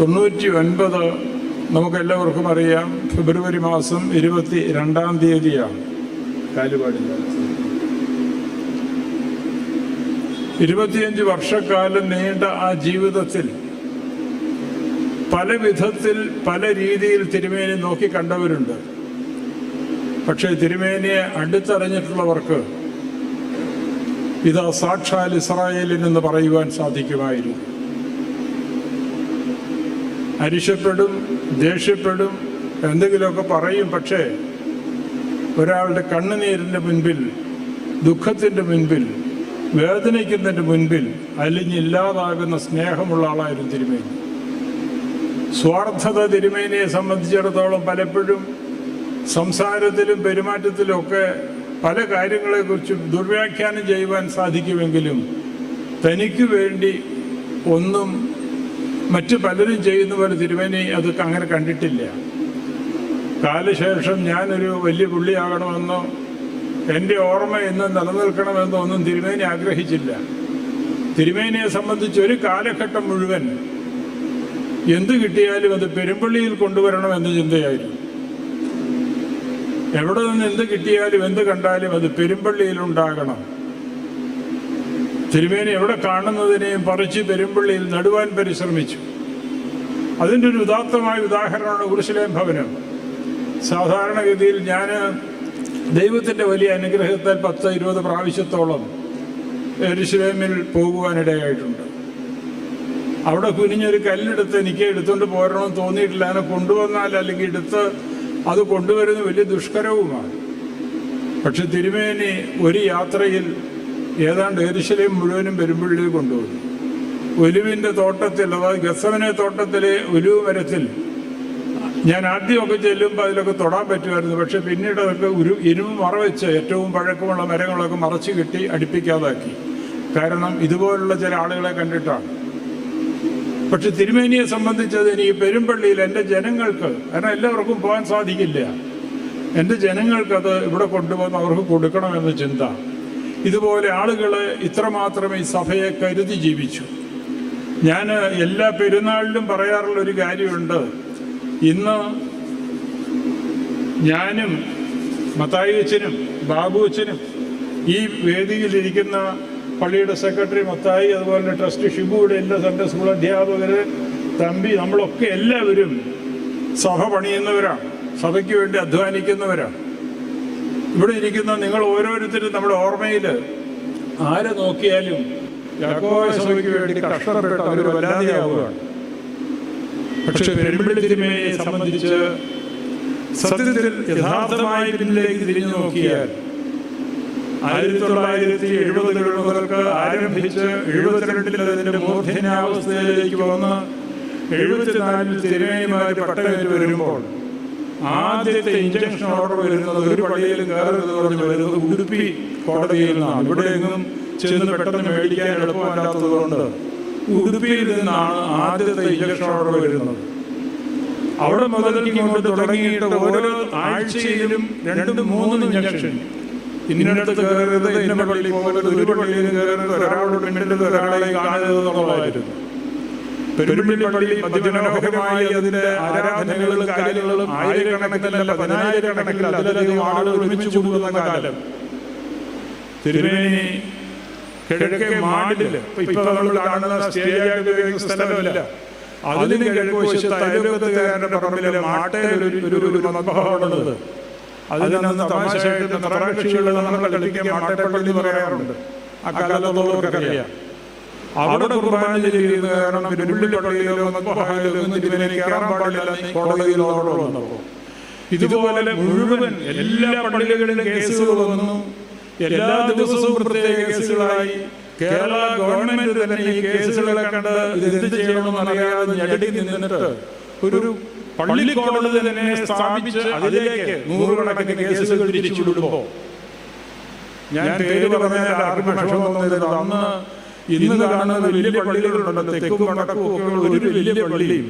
99 നമുക്കെല്ലാവർക്കും അറിയാം ഫെബ്രുവരി മാസം 22-ാം തീയതിയാണ്. കാലുപാടില്ല. 25 വർഷക്കാലം നീണ്ട ആ ജീവിതത്തിൽ പല വിധത്തിൽ പല രീതിയിൽ തിരുമേനി നോക്കി കണ്ടവരുണ്ട്. പക്ഷേ തിരുമേനിയെ അടുത്തറിഞ്ഞിട്ടുള്ളവർക്ക് ഇതാ സാക്ഷാൽ ഇസ്രായേലിൽ നിന്ന് പറയുവാൻ സാധിക്കുമായിരുന്നു. അരിശപ്പെടും, ദേഷ്യപ്പെടും, എന്തെങ്കിലുമൊക്കെ പറയും. പക്ഷേ ഒരാളുടെ കണ്ണുനീരിൻ്റെ മുൻപിൽ, ദുഃഖത്തിൻ്റെ മുൻപിൽ, വേദനിക്കുന്നതിൻ്റെ മുൻപിൽ അലിഞ്ഞില്ലാതാകുന്ന സ്നേഹമുള്ള ആളായിരുന്നു തിരുമേനി. സ്വാർത്ഥത തിരുമേനിയെ സംബന്ധിച്ചിടത്തോളം പലപ്പോഴും സംസാരത്തിലും പെരുമാറ്റത്തിലുമൊക്കെ പല കാര്യങ്ങളെക്കുറിച്ചും ദുർവ്യാഖ്യാനം ചെയ്യുവാൻ സാധിക്കുമെങ്കിലും തനിക്ക് വേണ്ടി ഒന്നും മറ്റു പലരും ചെയ്യുന്ന പോലെ തിരുമേനി അത് അങ്ങനെ കണ്ടിട്ടില്ല. കാലശേഷം ഞാനൊരു വലിയ പുള്ളിയാകണമെന്നോ എൻ്റെ ഓർമ്മ എന്നും നിലനിൽക്കണമെന്നോ ഒന്നും തിരുമേനി ആഗ്രഹിച്ചില്ല. തിരുമേനിയെ സംബന്ധിച്ച് ഒരു കാലഘട്ടം മുഴുവൻ എന്ത് കിട്ടിയാലും അത് പെരുമ്പള്ളിയിൽ കൊണ്ടുവരണമെന്ന ചിന്തയായിരുന്നു. എവിടെ നിന്ന് എന്ത് കിട്ടിയാലും എന്ത് കണ്ടാലും അത് പെരുമ്പള്ളിയിൽ ഉണ്ടാകണം. തിരുമേനി എവിടെ കാണുന്നതിനെയും പറിച്ച് പെരുമ്പള്ളിയിൽ നടുവാൻ പരിശ്രമിച്ചു. അതിൻ്റെ ഒരു ഉദാത്തമായ ഉദാഹരണമാണ് ഉറുശലേം ഭവനം. സാധാരണഗതിയിൽ ഞാൻ ദൈവത്തിൻ്റെ വലിയ അനുഗ്രഹത്താൽ 10-20 പ്രാവശ്യത്തോളം യെരുശലേമിൽ പോകുവാനിടയായിട്ടുണ്ട്. അവിടെ കുനിഞ്ഞൊരു കല്ലെടുത്ത് എനിക്ക് എടുത്തുകൊണ്ട് പോരണമെന്ന് തോന്നിയിട്ടില്ല. അങ്ങനെ കൊണ്ടുവന്നാൽ അല്ലെങ്കിൽ എടുത്ത് അത് കൊണ്ടുവരുന്നത് വലിയ ദുഷ്കരവുമാണ്. പക്ഷെ തിരുമേനി ഒരു യാത്രയിൽ ഏതാണ്ട് യെരുശലേം മുഴുവനും പെരുമ്പള്ളിയിൽ കൊണ്ടുവന്നു. ഒലിവിൻ്റെ തോട്ടത്തിൽ, അതായത് ഗത്സമനെ തോട്ടത്തിലെ ഒലിവ് മരത്തിൽ ഞാൻ ആദ്യമൊക്കെ ചെല്ലുമ്പോൾ അതിലൊക്കെ തൊടാൻ പറ്റുമായിരുന്നു. പക്ഷെ പിന്നീട് അതൊക്കെ ഒരു ഇരുമ്പ് മറ വെച്ച് ഏറ്റവും പഴക്കമുള്ള മരങ്ങളൊക്കെ മറച്ച് കെട്ടി അടുപ്പിക്കാതാക്കി. കാരണം ഇതുപോലുള്ള ചില ആളുകളെ കണ്ടിട്ടാണ്. പക്ഷെ തിരുമേനിയെ സംബന്ധിച്ചത് എനിക്ക് പെരുമ്പള്ളിയിൽ എൻ്റെ ജനങ്ങൾക്ക്, കാരണം എല്ലാവർക്കും പോകാൻ സാധിക്കില്ല, എൻ്റെ ജനങ്ങൾക്കത് ഇവിടെ കൊണ്ടുവന്ന് അവർക്ക് കൊടുക്കണമെന്ന ചിന്ത. ഇതുപോലെ ആളുകൾ ഇത്രമാത്രം ഈ സഭയെ കരുതി ജീവിച്ചു. ഞാൻ എല്ലാ പെരുന്നാളിലും പറയാറുള്ളൊരു കാര്യമുണ്ട്. ഇന്ന് ഞാനും മത്തായി അച്ഛനും ബാബു അച്ഛനും ഈ വേദിയിലിരിക്കുന്ന പള്ളിയുടെ സെക്രട്ടറി മത്തായി, അതുപോലെ ട്രസ്റ്റ് ഷിബുയുടെ എല്ലാ സൺഡേ സ്കൂൾ അധ്യാപകർ, തമ്പി, നമ്മളൊക്കെ എല്ലാവരും സഭ പണിയുന്നവരാണ്, സഭയ്ക്ക് വേണ്ടി അധ്വാനിക്കുന്നവരാണ്. ഇവിടെ ഇരിക്കുന്ന നിങ്ങൾ ഓരോരുത്തരും നമ്മുടെ ഓർമ്മയിൽ ആരെ നോക്കിയാലും യാക്കോബ സഭയ്ക്ക് വേണ്ടി കഷ്ടപ്പെട്ട അവർ പരാതിയാവുകയാണ്. പക്ഷെ പെരുമ്പള്ളി തിരുമേനിയെ സംബന്ധിച്ച് സത്യത്തിൽ യഥാർത്ഥമായി പിന്നിലേക്ക് തിരിഞ്ഞു നോക്കിയാൽ 1970 മുതൽക്ക് ആരംഭിച്ച് 72 അതിന്റെ മൂർധന്യാവസ്ഥയിലേക്ക് വന്ന് 74 തിരുമേനിമാര് പട്ടമേറ്റ് വരുമ്പോൾ ആദ്യത്തെ ഇഞ്ചക്ഷൻ ഓർഡർ വരുന്നത് ഒരു പള്ളിയിലും കയറരുത് പറഞ്ഞ് വരുന്നത് ഉടുപ്പി കോടതിയിൽ നിന്നാണ്. ഇവിടെയെങ്ങും ചെന്ന് പെട്ടെന്ന് മേടിക്കാൻ എളുപ്പമല്ലാത്തതുകൊണ്ട് ഉടുപ്പിയിൽ നിന്നാണ് ആദ്യത്തെ ഇഞ്ചക്ഷൻ ഓർഡർ വരുന്നത്. അവിടെ മുതൽക്ക് ഇങ്ങോട്ട് തുടങ്ങിയിട്ട് ഓരോ ആഴ്ചയിലും 2-3 ഇഞ്ചക്ഷൻ. ഇന്നിടത്ത് കയറരുത്, ഇന്ന പള്ളി പോകരുത്, ഒരു പള്ളിയിൽ കയറരുത്, ഒരാളോട് മിണ്ടരുത്, ഒരാളെ കാണരുത് എന്നുള്ളതായിരുന്നു. പെരുമ്പള്ളി പള്ളി അതിമനോഹരമായി അതിന്റെ ആരാധനകളും കാര്യങ്ങളും ആയിരക്കണക്കിനല്ല 10,000 അതിലധികം ആളുകൾ ഒരുമിച്ച് കൂടുന്ന കാലം. തിരുമേനി കിഴക്കേ മാടില് ഇപ്പൊ നമ്മൾ കാണുന്ന സ്റ്റേജായിട്ട് ഉപയോഗിക്കുന്ന സ്ഥലമല്ല, അതിന് കിഴക്ക് വശത്ത് അയൽവക്കത്തുകാരന്റെ പറമ്പിലെ മാട്ടയിൽ ഒരു മതഭാവമുള്ളത്. അതിനന്ന് തമാശയായിട്ട് നിറകക്ഷികളെ നമ്മൾ കളിപ്പിക്കാൻ മാട്ടേപ്പള്ളി എന്ന് പറയാറുണ്ട്. ആ കാലത്തുള്ളവർക്കറിയാം. അവിടെ കുർബാന ചെയ്യുന്ന കാരണം പെരുമ്പള്ളി പള്ളിയിലോ മതഭാവയിലോ ഒന്നും തിരുമേനി കയറാൻ പാടില്ല കോടതിയിൽ ഓർഡർ വന്നപ്പോൾ ഇതുപോലെ മുഴുവൻ എല്ലാ പള്ളികളിലും കേസുകൾ വന്നു. എല്ലാ ദിവസവും പ്രത്യേക കേസുകളായി. കേരള ഗവൺമെന്റ് തന്നെ ഈ കേസുകളെ കണ്ട് ഇതെന്ത് ചെയ്യണമെന്ന് അറിയാതെ ഞെട്ടി നിന്നിട്ട് ഒരു പള്ളി കോടതി തന്നെ സ്ഥാപിച്ച് അതിലേക്ക് 100 കേസുകൾ തിരിച്ചു വിടുമ്പോൾ ഞാൻ പേര് പറഞ്ഞാൽ ആർക്കും വിഷമം തോന്നരുത്. അന്ന് ഇന്ന് കാണുന്ന വലിയ പള്ളികളുണ്ടല്ലോ, തെക്കും വടക്കും ഒക്കെയുള്ള ഒരു വലിയ പള്ളിയും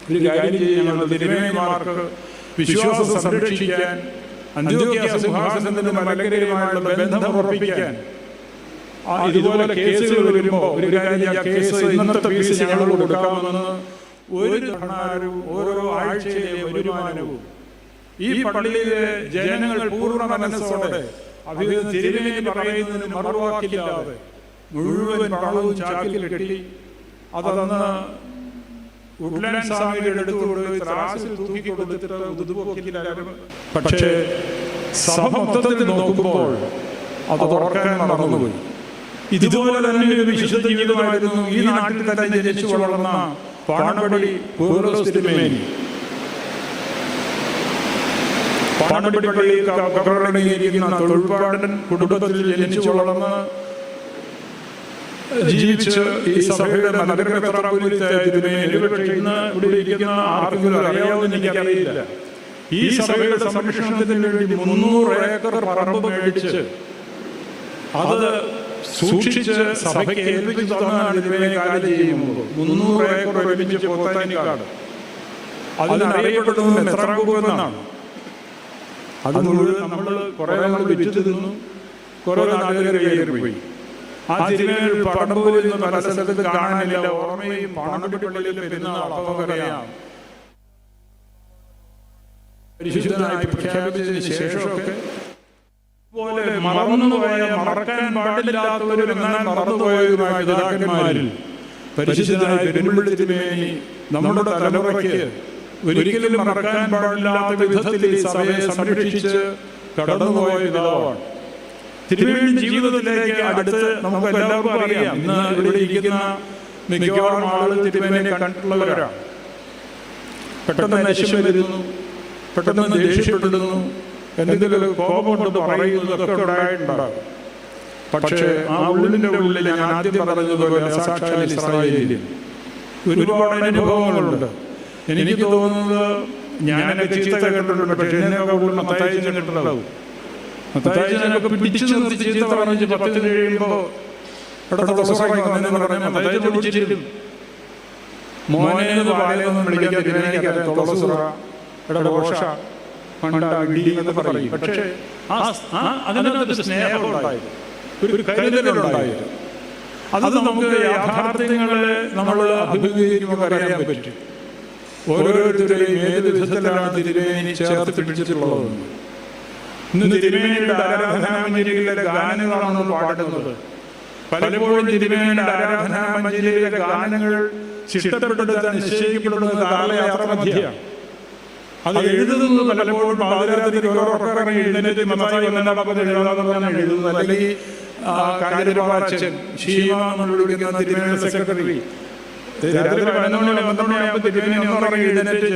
ഒരു കാര്യം ചെയ്യാൻ തിരുമേനിമാർക്ക് വിശ്വാസം സംരക്ഷിക്കാൻ, അന്ത്യോക്യ സിംഹാസനത്തിന്റെ മലങ്കരയുമായുള്ള ബന്ധം ഉറപ്പിക്കാൻ ഇതുപോലെ കേസുകൾ വരുമ്പോൾ ഒരു കാര്യം, ആ കേസ് ഇന്നത്തെ ഫീസ് ഞങ്ങൾ കൊടുക്കാമെന്ന് ഒരു ധനാരവും ഓരോ ആഴ്ചയിലെ വരുമാനവും ഈ പള്ളിയിലെ ജനങ്ങൾ പൂർണ്ണ മനസ്സോടെ അഭിവൃദ്ധി തിരുമേനി പറയുന്നതിന് മറുവാക്കില്ലാതെ മുഴുവൻ പണവും ചാക്കിൽ കെട്ടി അതന്ന് ഉഡ്ലാൻഡ് സ്വാമിയുടെ അടുത്തുകൊണ്ട് ത്രാസിൽ തൂക്കി കൊടുത്തിട്ട്. പക്ഷേ സഭ മൊത്തത്തിൽ നോക്കുമ്പോൾ അത് ഓർക്കാൻ മറന്നുപോയി. ഇതുപോലെ തന്നെ ഒരു വിശുദ്ധ ജീവിതമായിരുന്നു ഈ നാട്ടിൽ തന്നെ ജനിച്ചു വളർന്ന പാണപ്പള്ളി കൂർലോസ് തിരുമേനി. പാണപ്പള്ളി പള്ളിയിൽ കബറടങ്ങിയിരിക്കുന്ന തൊഴിൽപ്പാടൻ കുടുംബത്തിൽ ജനിച്ചു വളർന്ന് ജീവിച്ച് ഈ സഭയുടെ നഗരമെത്രാപ്പൊലീത്തായ തിരുമേനി ഒരുപക്ഷെ ഇന്ന് ഇവിടെ ഇരിക്കുന്ന ആർക്കെങ്കിലും അറിയാവുന്ന എനിക്കറിയില്ല. ഈ സഭയുടെ സംരക്ഷണത്തിന് വേണ്ടി 300 ഏക്കർ പറമ്പ് മേടിച്ച് അത് സൂക്ഷിച്ച് സഭയ്ക്ക് ഏൽപ്പിച്ചു തന്നാണ് തിരുമേനി കാര്യം ചെയ്യുമ്പോൾ 300 ഏക്കർ ഒരുമിച്ച് പോത്താനിക്കാട്. അതിനറിയപ്പെടുന്നത് മെത്രാങ്കൂപ്പെന്നാണ്. അത് മുഴുവൻ നമ്മൾ കുറെ നാൾ വിറ്റ് തിന്നു, കുറെ നാട്ടുകാർ കയറിപ്പോയി. ആ തിരുമേനി പടമ്പൂരിൽ നിന്ന് പല സ്ഥലത്ത് കാണാനില്ല. ഓർമ്മയും പാണപ്പള്ളി പള്ളിയിൽ പെരുന്നാൾ അപ്പമറിയാം പരിശുദ്ധനായി പ്രഖ്യാപിച്ചതിന് ശേഷമൊക്കെ പോലെ മറന്നുപോയ, മറക്കാൻ പാടില്ലാത്തവരും എന്നാൽ മറന്നുപോയവരുമായ പിതാക്കന്മാരിൽ പരിശുദ്ധനായ പെരുമ്പള്ളി തിരുമേനി നമ്മുടെ തലമുറയ്ക്ക് ഒരിക്കലും മറക്കാൻ പാടില്ലാത്ത വിധത്തിൽ ഈ സഭയെ സംരക്ഷിച്ച് കടന്നുപോയ പിതാവാണ്. തിരുമേനി ജീവിതത്തിലേക്ക് അടുത്ത് നമുക്ക് എല്ലാവർക്കും അറിയാം. ഇന്ന് ഇവിടെ ഇരിക്കുന്ന മിക്കവാറും ആളുകൾ തിരുമേനിയെ കണ്ടിട്ടുള്ളവരാണ്. പെട്ടെന്ന് നശിച്ചു വരുന്നു, പെട്ടെന്ന് ദേഷ്യപ്പെടുന്നു, എന്തെങ്കിലും കോപം കൊണ്ട് പറയുന്നതൊക്കെ ഉണ്ടായിട്ടുണ്ടാകും. പക്ഷേ ആ ഉള്ളിൻ്റെ ഉള്ളിൽ ഞാൻ ആദ്യം പറഞ്ഞതുപോലെ സാക്ഷാൽ ഇസ്രായേലിൽ ഒരുപാട് അനുഭവങ്ങളുണ്ട്. എനിക്ക് തോന്നുന്നത് ഞാനൊക്കെ ചീത്ത കേട്ടിട്ടുണ്ട്, പക്ഷേ എന്നൊക്കെ കൂടുതൽ മത്തായിച്ചൻ കേട്ടിട്ടുണ്ടാവും. മത്തായിച്ചനൊക്കെ പിടിച്ചു നിർത്തി ചീത്ത പറഞ്ഞ് 10 കഴിയുമ്പോൾ മത്തായിച്ചൻ വിളിച്ചിട്ടും മോനെ പാലയൊന്നും വിളിക്കാതിരിക്കാൻ ദോഷ മണ്ട ഇടി എന്ന് പറയും. പക്ഷേ അതിനകത്തൊരു സ്നേഹമുണ്ടായിരുന്നു, ഒരു കരുതലുണ്ടായിരുന്നു. അത് നമുക്ക് യാഥാർത്ഥ്യങ്ങളെ നമ്മൾ അഭിമുഖീകരിക്കുമ്പോൾ അറിയാൻ പറ്റും. ഓരോരുത്തരെയും ഏത് വിധത്തിലാണ് തിരുമേനി ചേർത്ത് പിടിച്ചിട്ടുള്ളതെന്ന്. ഇന്ന് തിരുമേനിയുടെ ആരാധനാമഞ്ജരിയിലെ ഗാനങ്ങളാണ് നമ്മൾ പാടുന്നത്. പലപ്പോഴും തിരുമേനിയുടെ ആരാധനാമഞ്ജരിയിലെ ഗാനങ്ങൾ ചിട്ടപ്പെടുത്താൻ നിശ്ചയിക്കപ്പെടുന്നത് കാലയാത്ര മധ്യയാണ്. അത് എഴുതുന്നത് പലപ്പോഴും പാതിരാത്രിക്ക് എഴുന്നേറ്റ് മത്തായി എഴുതുന്നത്, അല്ലെങ്കിൽ കാഞ്ഞിരപ്പാച്ചൻ ഷീമ എന്ന് വിളിക്കുന്ന തിരുമേനിയുടെ സെക്രട്ടറി രാത്രി 11 മണിയാകുമ്പോൾ തിരുമേനി ഒന്നുറങ്ങി എഴുന്നേറ്റ്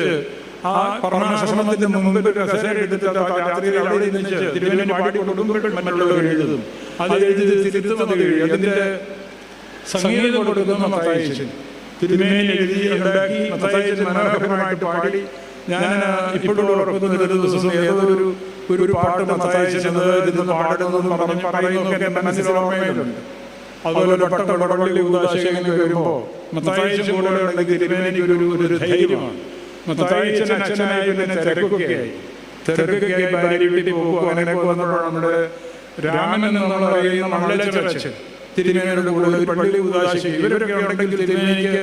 ആ പർണാശ്രമത്തിന്റെ മുമ്പിൽ കസേര എടുത്തിട്ട് രാത്രിയിൽ അവിടെ ഇരുന്നിച്ച് തിരുമേനി പാടി കൊടുക്കുമ്പോൾ മറ്റുള്ളവർ എഴുതും. അത് എഴുതി തിരുത്തുന്നത് അതിന്റെ സംഗീതം കൊടുക്കുന്ന മത്തായിച്ചൻ തിരുമേനി എഴുതി ഉണ്ടാക്കി മത്തായിച്ചൻ മനോഹരമായിട്ട് പാടി. ഞാൻ ഇപ്പോഴും ഓർക്കുന്നത് ഒരു ദിവസം ഏതൊരു ഒരു പാട്ട് മത്തായിച്ചൻ ഇതിന് പാടുന്നതെന്ന് പറയുന്നതൊക്കെ എൻ്റെ മനസ്സിൽ ഓർമ്മയിലുണ്ട്. അതുപോലെ പട്ടപ്പള്ളി ഉദാശകനൊക്കെ വരുമ്പോൾ മത്തായിച്ചൻ കൂടെ ഉണ്ടെങ്കിൽ തിരുമേനിക്ക് ഒരു ധൈര്യമാണ്. മത്തായിച്ചൻ അച്ഛനായി പിന്നെ തിരക്കൊക്കെയായി ഭാര്യ വീട്ടിൽ പോകും. അങ്ങനെയൊക്കെ വന്നപ്പോൾ നമ്മുടെ രാമൻ എന്ന് നമ്മൾ പറയുന്ന മണ്ഡലച്ചൻ തിരുമേനിയുടെ കൂടെ ഒരു പള്ളി ഉദാശ ഇവരൊക്കെ ഉണ്ടെങ്കിൽ തിരുമേനിക്ക്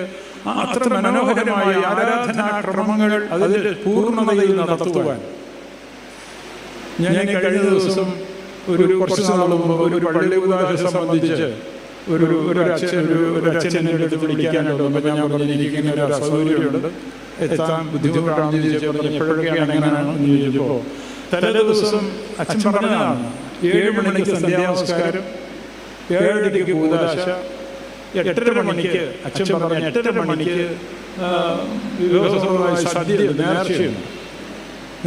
അത്ര മനോഹരമായ ആരാധനാക്രമങ്ങൾ അതിൻ്റെ പൂർണ്ണതയിൽ നടത്തുവാൻ. ഞാൻ കഴിഞ്ഞ ദിവസം കുറച്ച് നാൾ മുമ്പ് ഒരു പള്ളി ഉദാശ സംബന്ധിച്ച് ഒരു അച്ഛനെ എടുത്ത് വിളിക്കാനായിട്ട് വന്നപ്പോൾ ഞാൻ പറഞ്ഞു എനിക്കിങ്ങനെ ഒരു അസൗകര്യമുണ്ട്, എത്താൻ ബുദ്ധിമുട്ടാണെന്ന് ചോദിച്ചപ്പോൾ എപ്പോഴൊക്കെയാണ് എങ്ങനെയാണ് എന്ന് ചോദിച്ചപ്പോൾ തലേ ദിവസം അച്ഛൻ പറഞ്ഞതാണ് 7 മണിക്ക് സന്ധ്യാനമസ്കാരം, 7:30 കൂദാശ, 8:30 മണിക്ക് അച്ഛൻ പറഞ്ഞ 8:30 മണിക്ക് സദ്യ നേർച്ചയുണ്ട്.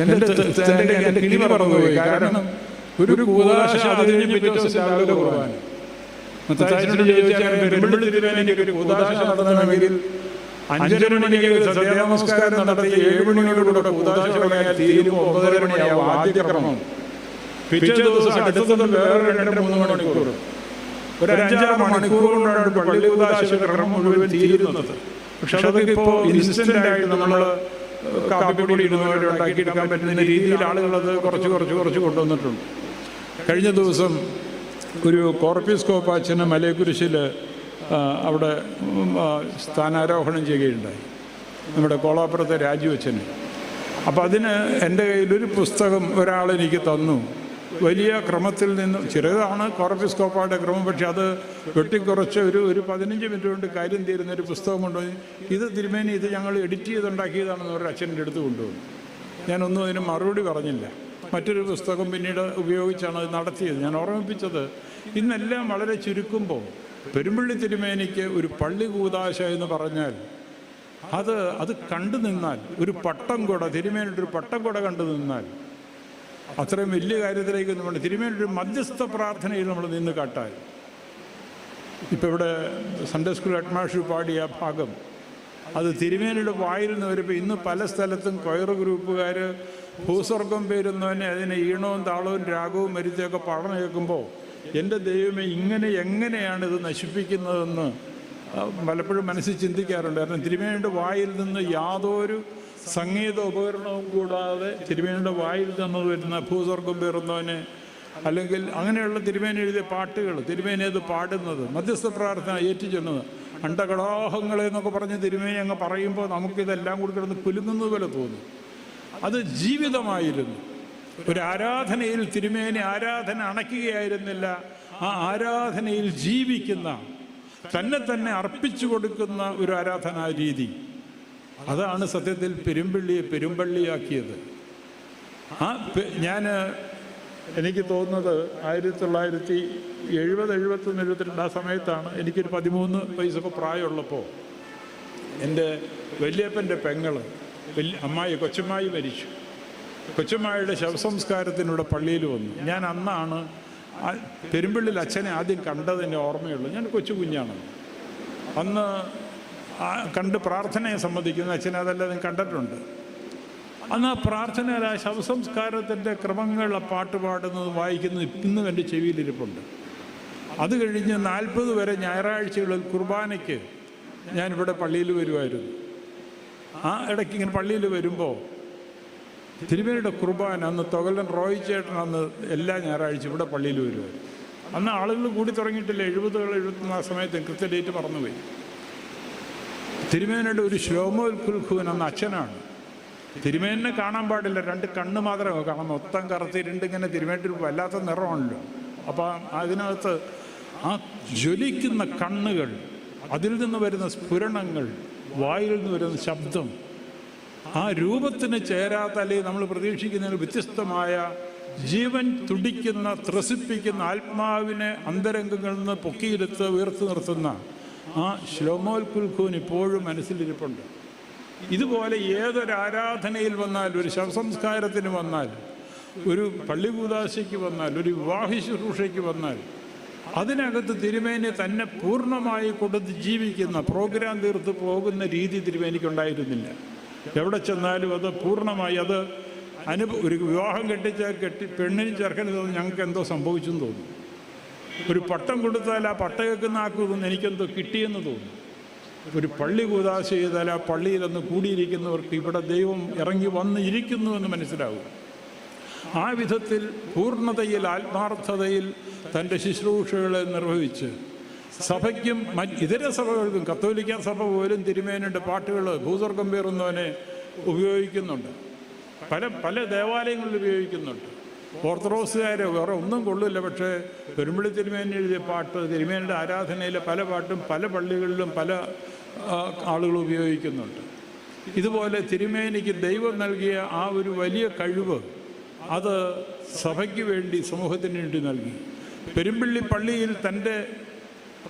എൻ്റെ കിളി പറന്നുപോയി. കാരണം ഒരു കൂദാശ അത് കഴിഞ്ഞ് പിറ്റേ ദിവസം രാവിലെ കുർബാന. മത്തായിച്ചനോട് ചോദിച്ചാൽ പെരുമ്പള്ളി തിരുമേനിക്ക് ഒരു കൂദാശ നടത്തണമെങ്കിൽ 5:30 മണിക്ക് സന്ധ്യാനമസ്കാരം നടത്തി 7 മണിയോടുകൂടെ കൂദാശ തുടങ്ങിയാൽ തീരുമ്പോൾ 9:30 മണിയാവും ആദ്യ ക്രമം. പിറ്റേ ദിവസം അടുത്തത് വേറെ 2-3 മണിക്കൂർ, ഒരു 5-6 മണിക്കൂർ കൊണ്ടാണ് പള്ളി ഉദാശ ക്രമം മുഴുവൻ തീരുന്നത്. പക്ഷെ അതൊക്കെ ഇപ്പോൾ ഇൻസ്റ്റന്റ് ആയിട്ട് നമ്മൾ കാപ്പിപ്പൊടി ഇടുന്നവരെ ഉണ്ടാക്കിയെടുക്കാൻ പറ്റുന്ന രീതിയിൽ ആളുകൾ അത് കുറച്ച് കൊണ്ടുവന്നിട്ടുണ്ട്. കഴിഞ്ഞ ദിവസം ഒരു കോർപ്പിസ്കോപ്പ് അച്ഛന് മലയക്കുരിശിൽ അവിടെ സ്ഥാനാരോഹണം ചെയ്യുകയുണ്ടായി, നമ്മുടെ കോളാപ്പുറത്തെ രാജുവച്ചന്. അപ്പം അതിന് എൻ്റെ കയ്യിലൊരു പുസ്തകം ഒരാളെനിക്ക് തന്നു. വലിയ ക്രമത്തിൽ നിന്നും ചെറുതാണ് കോർപ്പിസ്കോപ്പായുടെ ക്രമം, പക്ഷെ അത് വെട്ടിക്കുറച്ച് ഒരു 15 മിനിറ്റ് കൊണ്ട് കാര്യം തീരുന്ന ഒരു പുസ്തകമുണ്ട്. ഇത് തിരുമേനി ഇത് ഞങ്ങൾ എഡിറ്റ് ചെയ്തുണ്ടാക്കിയതാണെന്ന് ഒരു അച്ഛൻ്റെ അടുത്ത് കൊണ്ടുവന്നു. ഞാനൊന്നും അതിന് മറുപടി പറഞ്ഞില്ല. മറ്റൊരു പുസ്തകം പിന്നീട് ഉപയോഗിച്ചാണ് അത് നടത്തിയത്. ഞാൻ ഓർമ്മിപ്പിച്ചത് ഇന്നെല്ലാം വളരെ ചുരുക്കുമ്പോൾ പെരുമ്പള്ളി തിരുമേനിക്ക് ഒരു പള്ളി കൂദാശ എന്ന് പറഞ്ഞാൽ അത് കണ്ടു നിന്നാൽ, ഒരു പട്ടം കൊട തിരുമേനിയുടെ ഒരു പട്ടം കൊട കണ്ടു നിന്നാൽ അത്രയും വലിയ കാര്യത്തിലേക്ക് നമ്മൾ തിരുമേനിയുടെ ഒരു മധ്യസ്ഥ പ്രാർത്ഥനയിൽ നമ്മൾ നിന്ന് കാട്ടാൽ. ഇപ്പം ഇവിടെ സൺഡേ സ്കൂൾ ഹെഡ്മാസ്റ്റർ പാടിയ ഭാഗം അത് തിരുമേനിയുടെ വായിൽ നിന്ന് വരുമ്പോൾ ഇന്ന് പല സ്ഥലത്തും കൊയർ ഗ്രൂപ്പുകാർ ഭൂസ്വർഗം പേരുന്നവനെ അതിനെ ഈണവും താളവും രാഗവും വരുത്തിയൊക്കെ പഠനം കേൾക്കുമ്പോൾ എൻ്റെ ദൈവമേ എങ്ങനെയാണ് ഇത് നശിപ്പിക്കുന്നതെന്ന് പലപ്പോഴും മനസ്സിൽ ചിന്തിക്കാറുണ്ട്. കാരണം തിരുമേനിയുടെ വായിൽ നിന്ന് യാതൊരു സംഗീത ഉപകരണവും കൂടാതെ തിരുമേനിയുടെ വായിൽ നിന്ന് വരുന്ന ഭൂസ്വർഗം പേറുന്നവനെ അല്ലെങ്കിൽ അങ്ങനെയുള്ള തിരുമേനി എഴുതിയ പാട്ടുകൾ, തിരുമേനി അത് പാടുന്നത്, മധ്യസ്ഥ പ്രാർത്ഥന ഏറ്റുചൊല്ലുന്നത്, അണ്ടകടാഹങ്ങളെ എന്നൊക്കെ പറഞ്ഞ് തിരുമേനി അങ്ങ് പറയുമ്പോൾ നമുക്കിതെല്ലാം കൂടി കിടന്ന് കുലുങ്ങുന്നത് പോലെ തോന്നും. അത് ജീവിതമായിരുന്നു. ഒരു ആരാധനയിൽ തിരുമേനി ആരാധന അണയ്ക്കുകയായിരുന്നില്ല, ആ ആരാധനയിൽ ജീവിക്കുന്ന, തന്നെ അർപ്പിച്ചു കൊടുക്കുന്ന ഒരു ആരാധനാ രീതി. അതാണ് സത്യത്തിൽ പെരുമ്പള്ളിയെ പെരുമ്പള്ളിയാക്കിയത്. എനിക്ക് തോന്നുന്നത് 1970-71-72 ആ സമയത്താണ്. എനിക്കൊരു 13 വയസ്സൊക്കെ പ്രായമുള്ളപ്പോൾ എൻ്റെ വലിയപ്പൻ്റെ പെങ്ങള് അമ്മായി കൊച്ചമ്മായി മരിച്ചു. കൊച്ചമ്മായിയുടെ ശവസംസ്കാരത്തിനൂടെ പള്ളിയിൽ വന്നു. ഞാൻ അന്നാണ് പെരുമ്പള്ളിയിൽ അച്ഛനെ ആദ്യം കണ്ടതിൻ്റെ ഓർമ്മയുള്ളൂ. ഞാൻ കൊച്ചു കുഞ്ഞാണ്. അന്ന് കണ്ട് പ്രാർത്ഥനയെ സംബന്ധിക്കുന്ന അച്ഛനെ അതെല്ലാം കണ്ടിട്ടുണ്ട്. അന്ന് ആ പ്രാർത്ഥനയിൽ ആ ശവസംസ്കാരത്തിൻ്റെ ക്രമങ്ങൾ ആ പാട്ട് പാടുന്നത് വായിക്കുന്നത് ഇന്നും എൻ്റെ ചെവിയിലിരിപ്പുണ്ട്. അത് കഴിഞ്ഞ് 40 വരെ ഞായറാഴ്ചകളിൽ കുർബാനയ്ക്ക് ഞാനിവിടെ പള്ളിയിൽ വരുമായിരുന്നു. ആ ഇടയ്ക്ക് ഇങ്ങനെ പള്ളിയിൽ വരുമ്പോൾ തിരുമേനിയുടെ കുർബാന അന്ന് തൊകലൻ റോയ് ചേട്ടൻ അന്ന് എല്ലാ ഞായറാഴ്ച ഇവിടെ പള്ളിയിൽ വരുമായിരുന്നു. അന്ന് ആളുകൾ കൂടി തുടങ്ങിയിട്ടില്ല. 70 71 ആ സമയത്ത് കൃത്യ ഡേറ്റ് മറന്നുപോയി. തിരുമേനിയുടെ ഒരു ശ്ലോമോൽക്കുൽഖുവൻ അന്ന് അച്ഛനാണ്. തിരുമേനിനെ കാണാൻ പാടില്ല, 2 കണ്ണ് മാത്രമേ കാണാം. മൊത്തം കറുത്തിരുണ്ട് ഇങ്ങനെ തിരുമേനിട്ട് വല്ലാത്ത നിറമാണല്ലോ. അപ്പം അതിനകത്ത് ആ ജ്വലിക്കുന്ന കണ്ണുകൾ, അതിൽ നിന്ന് വരുന്ന സ്ഫുരണങ്ങൾ, വായിൽ നിന്ന് വരുന്ന ശബ്ദം, ആ രൂപത്തിന് ചേരാത്ത അല്ലെങ്കിൽ നമ്മൾ പ്രതീക്ഷിക്കുന്നതിന് വ്യത്യസ്തമായ ജീവൻ തുടിക്കുന്ന ത്രസിപ്പിക്കുന്ന ആത്മാവിനെ അന്തരംഗങ്ങളിൽ നിന്ന് പൊക്കിയെടുത്ത് ഉയർത്തു നിർത്തുന്ന ആ ശ്ലോമോൽക്കുൽഖുവൻ ഇപ്പോഴും മനസ്സിലിരിപ്പുണ്ട്. ഇതുപോലെ ഏതൊരു ആരാധനയിൽ വന്നാൽ, ഒരു ശവസംസ്കാരത്തിന് വന്നാൽ, ഒരു പള്ളി കൂദാശയ്ക്ക് വന്നാൽ, ഒരു വിവാഹ ശുശ്രൂഷയ്ക്ക് വന്നാൽ, അതിനകത്ത് തിരുമേനി തന്നെ പൂർണ്ണമായി കൊടുത്ത് ജീവിക്കുന്ന, പ്രോഗ്രാം തീർത്ത് പോകുന്ന രീതി തിരുമേനിക്കുണ്ടായിരുന്നില്ല. എവിടെ ചെന്നാലും അത് പൂർണ്ണമായി അത് ഒരു വിവാഹം പെണ്ണിനും ചെറുക്കനും തോന്നും ഞങ്ങൾക്ക് എന്തോ സംഭവിച്ചെന്ന് തോന്നും. ഒരു പട്ടം കൊടുത്താൽ ആ പട്ട കേൾക്കുന്ന ആൾക്ക് തോന്നുന്നു എനിക്കെന്തോ കിട്ടിയെന്ന് തോന്നും. ഒരു പള്ളി കൂദാശ ചെയ്താൽ ആ പള്ളിയിലൊന്ന് കൂടിയിരിക്കുന്നവർക്ക് ഇവിടെ ദൈവം ഇറങ്ങി വന്ന് ഇരിക്കുന്നുവെന്ന് മനസ്സിലാവും. ആ വിധത്തിൽ പൂർണ്ണതയിൽ, ആത്മാർത്ഥതയിൽ തൻ്റെ ശുശ്രൂഷകളെ നിർവഹിച്ച് സഭയ്ക്കും ഇതര സഭകൾക്കും, കത്തോലിക്ക സഭ പോലും തിരുമേനിയുടെ പാട്ടുകൾ ഭൂസ്വർഗം പേറുന്നവനെ ഉപയോഗിക്കുന്നുണ്ട്. പല ദേവാലയങ്ങളിൽ ഉപയോഗിക്കുന്നുണ്ട്. ഓർത്തഡോക്സുകാരെ വേറെ ഒന്നും കൊള്ളില്ല, പക്ഷേ പെരുമ്പള്ളി തിരുമേനി എഴുതിയ പാട്ട്, തിരുമേനിയുടെ ആരാധനയിലെ പല പാട്ടും പല പള്ളികളിലും പല ആളുകൾ ഉപയോഗിക്കുന്നുണ്ട്. ഇതുപോലെ തിരുമേനിക്ക് ദൈവം നൽകിയ ആ ഒരു വലിയ കഴിവ് അത് സഭയ്ക്ക് വേണ്ടി, സമൂഹത്തിന് വേണ്ടി നൽകി. പെരുമ്പള്ളി പള്ളിയിൽ തൻ്റെ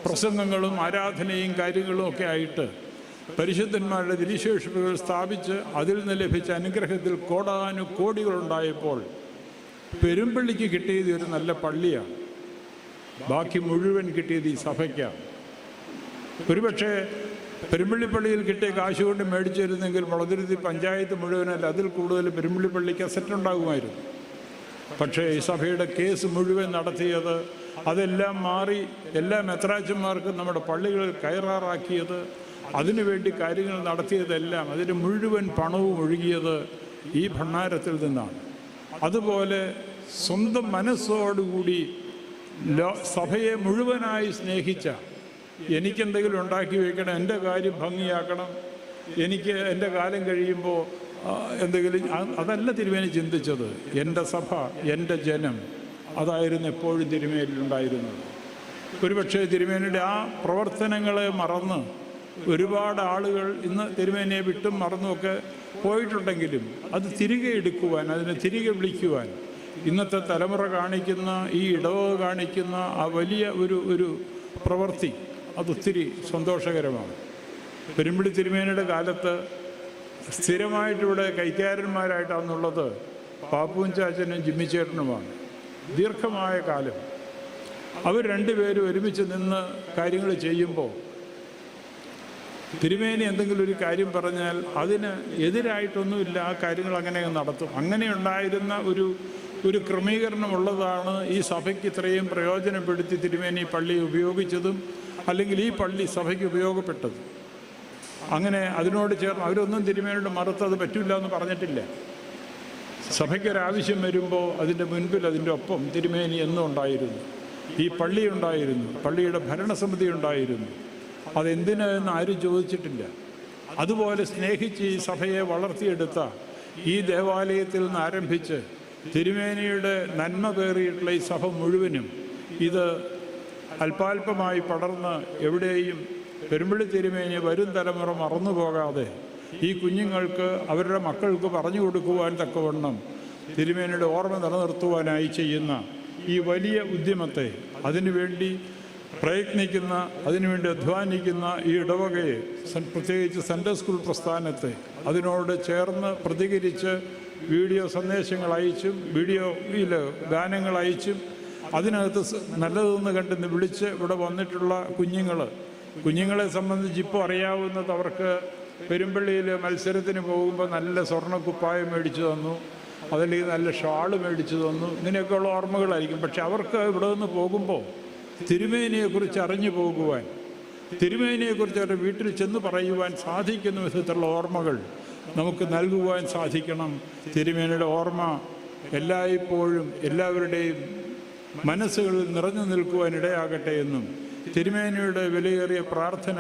പ്രസംഗങ്ങളും ആരാധനയും കാര്യങ്ങളും ഒക്കെ ആയിട്ട് പരിശുദ്ധന്മാരുടെ തിരുശേഷിപ്പുകൾ സ്ഥാപിച്ച് അതിൽ നിന്ന് ലഭിച്ച അനുഗ്രഹത്തിൽ കോടാനുകോടികളുണ്ടായപ്പോൾ പെരുമ്പള്ളിക്ക് കിട്ടിയത് ഒരു നല്ല പള്ളിയാണ്. ബാക്കി മുഴുവൻ കിട്ടിയത് ഈ സഭയ്ക്കാണ്. ഒരുപക്ഷെ പെരുമ്പള്ളിപ്പള്ളിയിൽ കിട്ടിയ കാശ് കൊണ്ട് മേടിച്ചിരുന്നെങ്കിൽ വളതുരുത്തി പഞ്ചായത്ത് മുഴുവനല്ല, അതിൽ കൂടുതൽ പെരുമ്പള്ളിപ്പള്ളിക്ക് അസറ്റ് ഉണ്ടാകുമായിരുന്നു. പക്ഷേ ഈ സഭയുടെ കേസ് മുഴുവൻ നടത്തിയത്, അതെല്ലാം മാറി എല്ലാ മെത്രാച്ചന്മാർക്കും നമ്മുടെ പള്ളികളിൽ കയറാറാക്കിയത്, അതിനുവേണ്ടി കാര്യങ്ങൾ നടത്തിയതെല്ലാം, അതിന് മുഴുവൻ പണവും ഒഴുകിയത് ഈ ഭണ്ഡാരത്തിൽ നിന്നാണ്. അതുപോലെ സ്വന്തം മനസ്സോടുകൂടി സഭയെ മുഴുവനായി സ്നേഹിച്ച, എനിക്കെന്തെങ്കിലും ഉണ്ടാക്കി വയ്ക്കണം, എൻ്റെ കാര്യം ഭംഗിയാക്കണം, എനിക്ക് എൻ്റെ കാലം കഴിയുമ്പോൾ എന്തെങ്കിലും, അതല്ല തിരുമേനി ചിന്തിച്ചത്. എൻ്റെ സഭ, എൻ്റെ ജനം, അതായിരുന്നു എപ്പോഴും തിരുമേനിയിലുണ്ടായിരുന്നത്. ഒരുപക്ഷെ തിരുമേനിയുടെ ആ പ്രവർത്തനങ്ങളെ മറന്ന് ഒരുപാട് ആളുകൾ ഇന്ന് തിരുമേനിയെ വിട്ടും മറന്നുമൊക്കെ പോയിട്ടുണ്ടെങ്കിലും അത് തിരികെ എടുക്കുവാൻ, അതിനെ തിരികെ വിളിക്കുവാൻ ഇന്നത്തെ തലമുറ കാണിക്കുന്ന, ഈ ഇടവക കാണിക്കുന്ന ആ വലിയ ഒരു പ്രവൃത്തി അതൊത്തിരി സന്തോഷകരമാണ്. പെരുമ്പള്ളി തിരുമേനിയുടെ കാലത്ത് സ്ഥിരമായിട്ടിവിടെ കൈക്കാരന്മാരായിട്ടാണെന്നുള്ളത് പാപ്പുവും ചാച്ചനും ജിമ്മിച്ചേട്ടനുമാണ്. ദീർഘമായ കാലം അവർ രണ്ടുപേരും ഒരുമിച്ച് നിന്ന് കാര്യങ്ങൾ ചെയ്യുമ്പോൾ തിരുമേനി എന്തെങ്കിലും ഒരു കാര്യം പറഞ്ഞാൽ അതിന് എതിരായിട്ടൊന്നുമില്ല, ആ കാര്യങ്ങൾ അങ്ങനെ നടത്തും. അങ്ങനെ ഉണ്ടായിരുന്ന ഒരു ക്രമീകരണമുള്ളതാണ് ഈ സഭയ്ക്ക് ഇത്രയും പ്രയോജനപ്പെടുത്തി തിരുമേനി പള്ളി ഉപയോഗിച്ചതും, അല്ലെങ്കിൽ ഈ പള്ളി സഭയ്ക്ക് ഉപയോഗപ്പെട്ടത്. അങ്ങനെ അതിനോട് ചേർന്ന് അവരൊന്നും തിരുമേനിയുടെ മറുത്ത് അത് പറ്റില്ല എന്ന് പറഞ്ഞിട്ടില്ല. സഭയ്ക്കൊരാവശ്യം വരുമ്പോൾ അതിൻ്റെ മുൻപിൽ, അതിൻ്റെ ഒപ്പം തിരുമേനി എന്നും ഉണ്ടായിരുന്നു. ഈ പള്ളി ഉണ്ടായിരുന്നു, പള്ളിയുടെ ഭരണസമിതി ഉണ്ടായിരുന്നു. അതെന്തിനെന്ന് ആരും ചോദിച്ചിട്ടില്ല. അതുപോലെ സ്നേഹിച്ച് ഈ സഭയെ വളർത്തിയെടുത്ത ഈ ദേവാലയത്തിൽ നിന്ന് ആരംഭിച്ച് തിരുമേനിയുടെ നന്മ കയറിയിട്ടുള്ള ഈ സഭ മുഴുവനും ഇത് അല്പാൽപമായി പടർന്ന് എവിടെയും പെരുമ്പള്ളി തിരുമേനി വരും തലമുറ മറന്നു പോകാതെ ഈ കുഞ്ഞുങ്ങൾക്ക് അവരുടെ മക്കൾക്ക് പറഞ്ഞു കൊടുക്കുവാൻ തക്കവണ്ണം തിരുമേനിയുടെ ഓർമ്മ നിലനിർത്തുവാനായി ചെയ്യുന്ന ഈ വലിയ ഉദ്യമത്തെ, അതിനുവേണ്ടി പ്രയത്നിക്കുന്ന, അതിനുവേണ്ടി അധ്വാനിക്കുന്ന ഈ ഇടവകയെ, പ്രത്യേകിച്ച് സൺഡേ സ്കൂൾ പ്രസ്ഥാനത്തെ അതിനോട് ചേർന്ന് പ്രതികരിച്ച് വീഡിയോ സന്ദേശങ്ങൾ അയച്ചും വീഡിയോയിൽ ഗാനങ്ങൾ അയച്ചും അതിനകത്ത് നല്ലതെന്ന് കണ്ടെന്ന് വിളിച്ച് ഇവിടെ വന്നിട്ടുള്ള കുഞ്ഞുങ്ങളെ സംബന്ധിച്ച് ഇപ്പോൾ അറിയാവുന്നത് അവർക്ക് പെരുമ്പള്ളിയിൽ മത്സരത്തിന് പോകുമ്പോൾ നല്ല സ്വർണ്ണക്കുപ്പായം മേടിച്ചു തന്നു, അതല്ലെങ്കിൽ നല്ല ഷാള് മേടിച്ചു തന്നു, ഇങ്ങനെയൊക്കെയുള്ള ഓർമ്മകളായിരിക്കും. പക്ഷെ അവർക്ക് ഇവിടെ നിന്ന് പോകുമ്പോൾ തിരുമേനിയെക്കുറിച്ച് അറിഞ്ഞു പോകുവാൻ, തിരുമേനിയെക്കുറിച്ച് അവരുടെ വീട്ടിൽ ചെന്ന് പറയുവാൻ സാധിക്കുന്ന വിധത്തിലുള്ള ഓർമ്മകൾ നമുക്ക് നൽകുവാൻ സാധിക്കണം. തിരുമേനിയുടെ ഓർമ്മ എല്ലായ്പ്പോഴും എല്ലാവരുടെയും മനസ്സുകളിൽ നിറഞ്ഞു നിൽക്കുവാൻ ഇടയാകട്ടെ എന്നും തിരുമേനിയുടെ വിലയേറിയ പ്രാർത്ഥന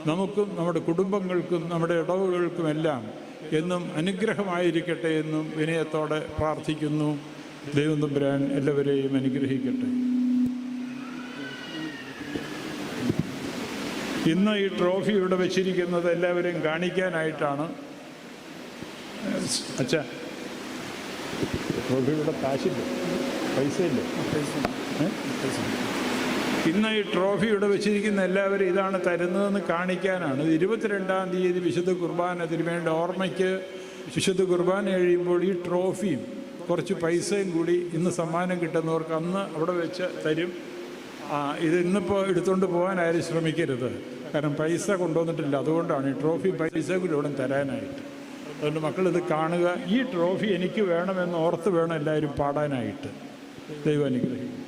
നമുക്കും നമ്മുടെ കുടുംബങ്ങൾക്കും നമ്മുടെ ഇടവുകൾക്കുമെല്ലാം എന്നും അനുഗ്രഹമായിരിക്കട്ടെ എന്നും വിനയത്തോടെ പ്രാർത്ഥിക്കുന്നു. ദൈവം തമ്പുരാൻ എല്ലാവരെയും അനുഗ്രഹിക്കട്ടെ. ഇന്ന് ഈ ട്രോഫി ഇവിടെ വെച്ചിരിക്കുന്നത് എല്ലാവരെയും കാണിക്കാനായിട്ടാണ്. അച്ഛാ, ട്രോഫിയുടെ കാശില്ല, പൈസയില്ല. ഇന്ന് ഈ ട്രോഫി ഇവിടെ വെച്ചിരിക്കുന്ന എല്ലാവരും ഇതാണ് തരുന്നതെന്ന് കാണിക്കാനാണ്. 22-ാം തീയതി വിശുദ്ധ കുർബാന, തിരുമേനിയുടെ ഓർമ്മയ്ക്ക് വിശുദ്ധ കുർബാന കഴിയുമ്പോൾ ഈ ട്രോഫിയും കുറച്ച് പൈസയും കൂടി ഇന്ന് സമ്മാനം കിട്ടുന്നവർക്ക് അന്ന് അവിടെ വെച്ച് തരും. ഇത് ഇന്നിപ്പോൾ എടുത്തുകൊണ്ട് പോകാൻ ആരും ശ്രമിക്കരുത്, കാരണം പൈസ കൊണ്ടുവന്നിട്ടില്ല. അതുകൊണ്ടാണ് ഈ ട്രോഫി പൈസ കൂടി ഇവിടെ തരാനായിട്ട്. അതുകൊണ്ട് മക്കളിത് കാണുക. ഈ ട്രോഫി എനിക്ക് വേണമെന്ന് ഓർത്ത് വേണം എല്ലാവരും പാടാനായിട്ട്. ദൈവം അനുഗ്രഹിക്കും.